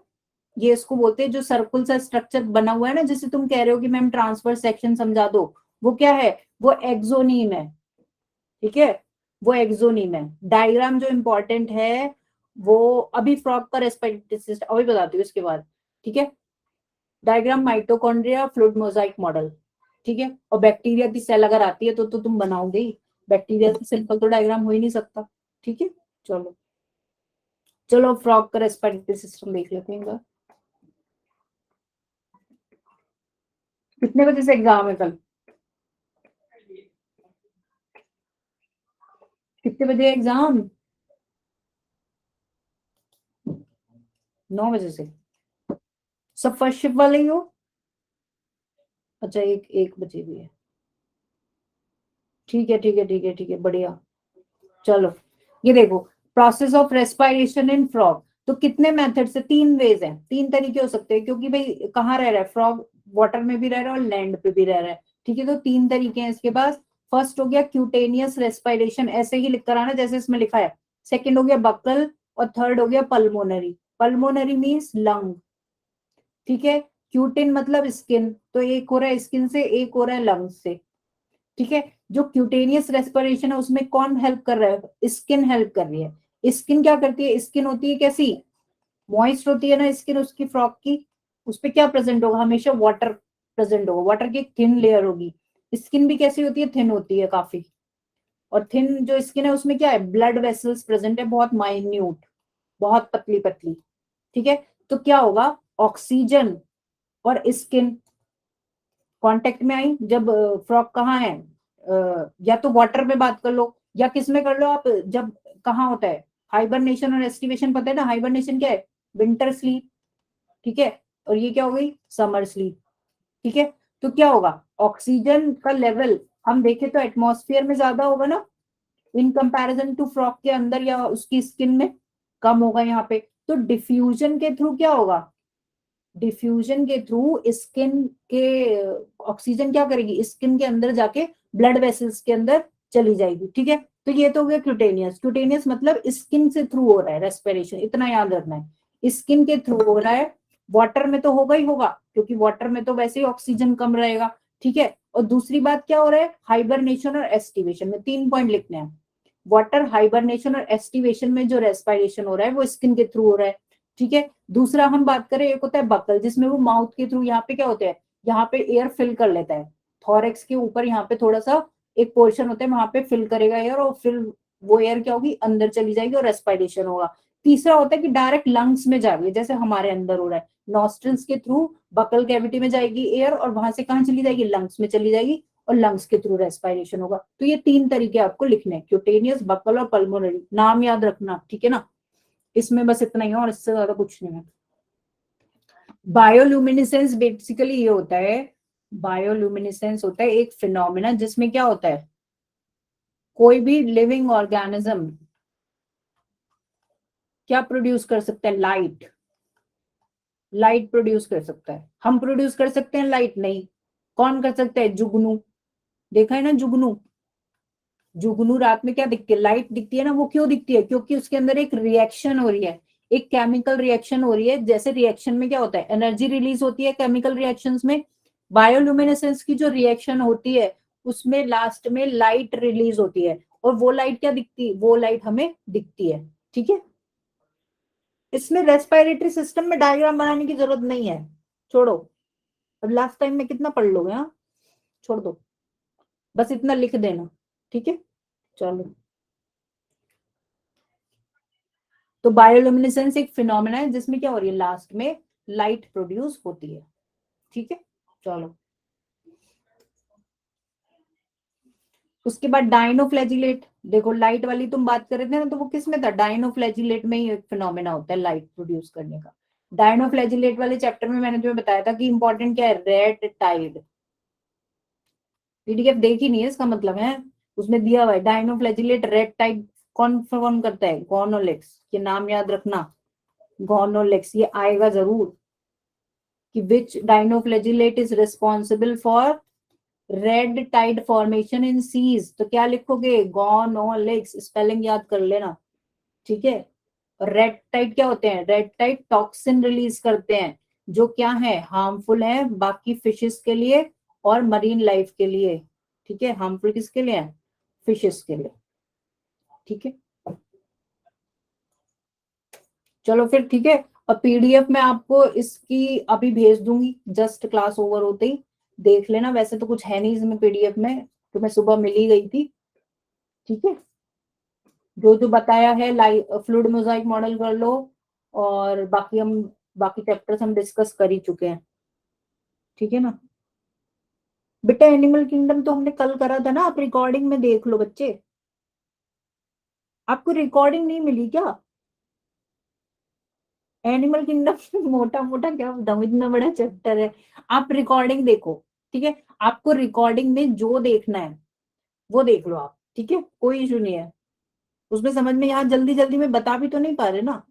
ये इसको बोलते हैं, जो सर्कुल सा स्ट्रक्चर बना हुआ है ना, जिसे तुम कह रहे हो कि मैम ट्रांसफर सेक्शन समझा दो, वो क्या है, वो एक्सोनीम है, ठीक है, वो एक्सोनीम है। डायग्राम जो इंपॉर्टेंट है वो अभी फ्रॉग का रेस्पिरेटरी सिस्टम अभी बताती हूँ इसके बाद, ठीक है। Diagram mitochondria fluid mosaic model, ठीक है। और बैक्टीरिया की सेल अगर आती है तो तुम बनाओगे ही, बैक्टीरिया की सिंपल तो डायग्राम हो ही नहीं सकता, ठीक है। चलो चलो फ्रॉग का रेस्पिरेटरी सिस्टम देख लेते हैं एक बार। कितने बजे से एग्जाम है कल? कितने बजे एग्जाम? 9 बजे से। सब फर्स्ट शिफ्ट वाले ही हो? अच्छा, एक बजे भी है। ठीक है ठीक है ठीक है ठीक है, बढ़िया। चलो ये देखो, process of respiration in frog. तो कितने मेथड से, 3 वेज है, 3 तरीके हो सकते हैं, क्योंकि भाई कहाँ रह रहा है फ्रॉग? वाटर में भी रह रहा है और लैंड पे भी रह रहा है। ठीक है, तो 3 तरीके हैं इसके पास। फर्स्ट हो गया क्यूटेनियस रेस्पिरेशन, ऐसे ही लिख कर आना जैसे इसमें लिखा है। सेकेंड हो गया बकल, और थर्ड हो गया पल्मोनरी। Pulmonary means lung. ठीक है, क्यूटिन मतलब स्किन, तो एक हो रहा है स्किन से, एक हो रहा है लंग से। ठीक है, जो क्यूटेनियस रेस्पिरेशन है उसमें कौन हेल्प कर रहा है? स्किन हेल्प कर रही है। स्किन क्या करती है? स्किन होती है कैसी? मॉइस्ट होती है ना स्किन उसकी, फ्रॉक की। उस पे क्या प्रेजेंट होगा? हमेशा वाटर प्रेजेंट होगा, वाटर की एक थिन लेयर होगी। स्किन भी कैसी होती है? थिन होती है काफी। और थिन जो स्किन है उसमें क्या है? ब्लड वेसल्स प्रेजेंट है, बहुत माइन्यूट, बहुत पतली पतली। ठीक है, तो क्या होगा? ऑक्सीजन और स्किन कांटेक्ट में आई, जब फ्रॉक कहाँ है? या तो वाटर में बात कर लो, या किस में कर लो आप, जब कहाँ होता है हाइबरनेशन और एस्टिवेशन, पता है ना हाइबरनेशन क्या है? Winter sleep. ठीक है, और ये क्या हो गई? Summer sleep. ठीक है, तो क्या होगा? ऑक्सीजन का लेवल हम देखें तो एटमॉस्फेयर में ज्यादा होगा ना, इन कंपैरिजन टू फ्रॉक के अंदर या उसकी स्किन में कम होगा यहाँ पे। तो डिफ्यूजन के थ्रू क्या होगा? डिफ्यूजन के थ्रू स्किन के ऑक्सीजन क्या करेगी? स्किन के अंदर जाके ब्लड वेसल्स के अंदर चली जाएगी। ठीक है, तो ये तो हो गया क्यूटेनियस। क्यूटेनियस मतलब स्किन से थ्रू हो रहा है रेस्पिरेशन, इतना याद रखना है, स्किन के थ्रू हो रहा है। वाटर में तो होगा ही होगा, क्योंकि वाटर में तो वैसे ही ऑक्सीजन कम रहेगा। ठीक है, और दूसरी बात क्या हो रहा है? हाइबरनेशन और एस्टिवेशन में 3 पॉइंट लिखने हैं। वाटर, हाइबरनेशन और एस्टिवेशन में जो रेस्पिरेशन हो रहा है वो स्किन के थ्रू हो रहा है। ठीक है, दूसरा हम बात करें, एक होता है बकल, जिसमें वो माउथ के थ्रू, यहाँ पे क्या होता है? यहाँ पे एयर फिल कर लेता है, थॉरेक्स के ऊपर यहाँ पे थोड़ा सा एक पोर्शन होता है, वहां पे फिल करेगा एयर, और फिर वो एयर क्या होगी? अंदर चली जाएगी और रेस्पिरेशन होगा। तीसरा होता है कि डायरेक्ट लंग्स में जा रही है, जैसे हमारे अंदर हो रहा है, नॉस्ट्रल्स के थ्रू बकल कैविटी में जाएगी एयर, और वहां से कहाँ चली जाएगी? लंग्स में चली जाएगी, और लंग्स के थ्रू रेस्पिरेशन होगा। तो ये 3 तरीके आपको लिखने हैं, क्यूटेनियस, बकल और पल्मोनरी। नाम याद रखना, ठीक है ना? इसमें बस इतना ही है, और इससे ज्यादा कुछ नहीं है। बायोल्यूमिनेसेंस बेसिकली ये होता है, बायोल्यूमिनेसेंस होता है एक फिनोमिना जिसमें क्या होता है? कोई भी लिविंग ऑर्गेनिज्म क्या प्रोड्यूस कर सकता है? लाइट। लाइट प्रोड्यूस कर सकता है। हम प्रोड्यूस कर सकते हैं लाइट? नहीं। कौन कर सकता है? जुगनू। देखा है ना जुगनू? जुगनू रात में क्या दिखती है? लाइट दिखती है ना। वो क्यों दिखती है? क्योंकि उसके अंदर एक रिएक्शन हो रही है, एक केमिकल रिएक्शन हो रही है। जैसे रिएक्शन में क्या होता है? एनर्जी रिलीज होती है केमिकल रिएक्शंस में। बायोल्यूमिनेसेंस की जो रिएक्शन होती है उसमें लास्ट में लाइट रिलीज होती है, और वो लाइट क्या दिखती है? वो लाइट हमें दिखती है। ठीक है, इसमें रेस्पिरेटरी सिस्टम में डायग्राम बनाने की जरूरत नहीं है, छोड़ो। अब लास्ट टाइम में कितना पढ़ लोगे? हाँ, छोड़ दो, बस इतना लिख देना। ठीक है, चलो। तो बायोल्यूमिनेसेंस एक फिनोमेना है जिसमें क्या हो रही है? लास्ट में लाइट प्रोड्यूस होती है। ठीक है, चलो। उसके बाद डायनोफ्लैजिलेट। देखो लाइट वाली तुम बात कर रहे थे ना, तो वो किस में था? डायनोफ्लैजिलेट में ही एक फिनोमेना होता है लाइट प्रोड्यूस करने का। डायनोफ्लैजिलेट वाले चैप्टर में मैंने तुम्हें बताया था कि इंपॉर्टेंट क्या है? Red Tide. पीडीएफ देखी नहीं है इसका मतलब है, उसमें दिया हुआ है डायनोफ्लैजिलेट रेड टाइड कौन परफॉर्म करता है? गोनोलेक्स। ये नाम याद रखना, गोनोलेक्स, ये आएगा जरूर कि which dinoflagellate is responsible for red tide formation in seas. तो क्या लिखोगे? गोनोलेक्स, स्पेलिंग याद कर लेना। ठीक है, रेड टाइड क्या होते हैं? रेड टाइड टॉक्सिन रिलीज करते हैं, जो क्या है? हार्मफुल है बाकी फिशेस के लिए और मरीन लाइफ के लिए। ठीक है, हार्मफुल किसके लिए है? फिशेस के लिए। ठीक है, चलो फिर, ठीक है। और पीडीएफ में आपको इसकी अभी भेज दूंगी, जस्ट क्लास ओवर होते ही देख लेना। वैसे तो कुछ है नहीं इसमें पीडीएफ में, तो मैं सुबह मिल ही गई थी। ठीक है, जो जो बताया है फ्लूइड मोजाइक मॉडल कर लो, और बाकी चैप्टर्स हम डिस्कस कर ही चुके हैं, ठीक है ना। बेटा एनिमल किंगडम तो हमने कल करा था ना, आप रिकॉर्डिंग में देख लो बच्चे। आपको रिकॉर्डिंग नहीं मिली क्या? एनिमल किंगडम मोटा मोटा क्या बताऊं, इतना बड़ा चैप्टर है। आप रिकॉर्डिंग देखो, ठीक है। आपको रिकॉर्डिंग में जो देखना है वो देख लो आप, ठीक है, कोई इशू नहीं है उसमें। समझ में, यहाँ जल्दी जल्दी में बता भी तो नहीं पा रहे ना।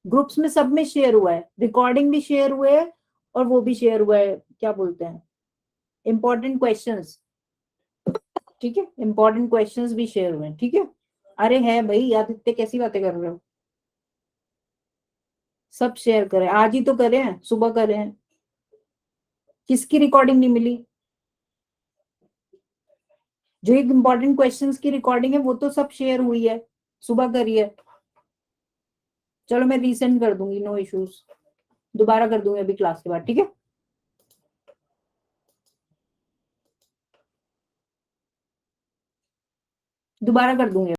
ग्रुप्स में सब में शेयर हुआ है, रिकॉर्डिंग भी शेयर हुए है, और वो भी शेयर हुआ है, क्या बोलते हैं, इंपॉर्टेंट क्वेश्चंस, ठीक है, इंपॉर्टेंट क्वेश्चंस भी शेयर हुए हैं, ठीक है। अरे है भाई, याद इतने कैसी बातें कर रहे हो, सब शेयर करें, आज ही तो करे हैं, सुबह करे हैं। किसकी रिकॉर्डिंग नहीं मिली? जो एक इंपॉर्टेंट क्वेश्चंस की रिकॉर्डिंग है वो तो सब शेयर हुई है, सुबह करी है। चलो मैं रीसेंड कर दूंगी, नो इश्यूज, दोबारा कर दूंगी अभी क्लास के बाद, ठीक है। दोबारा कर दूंगी।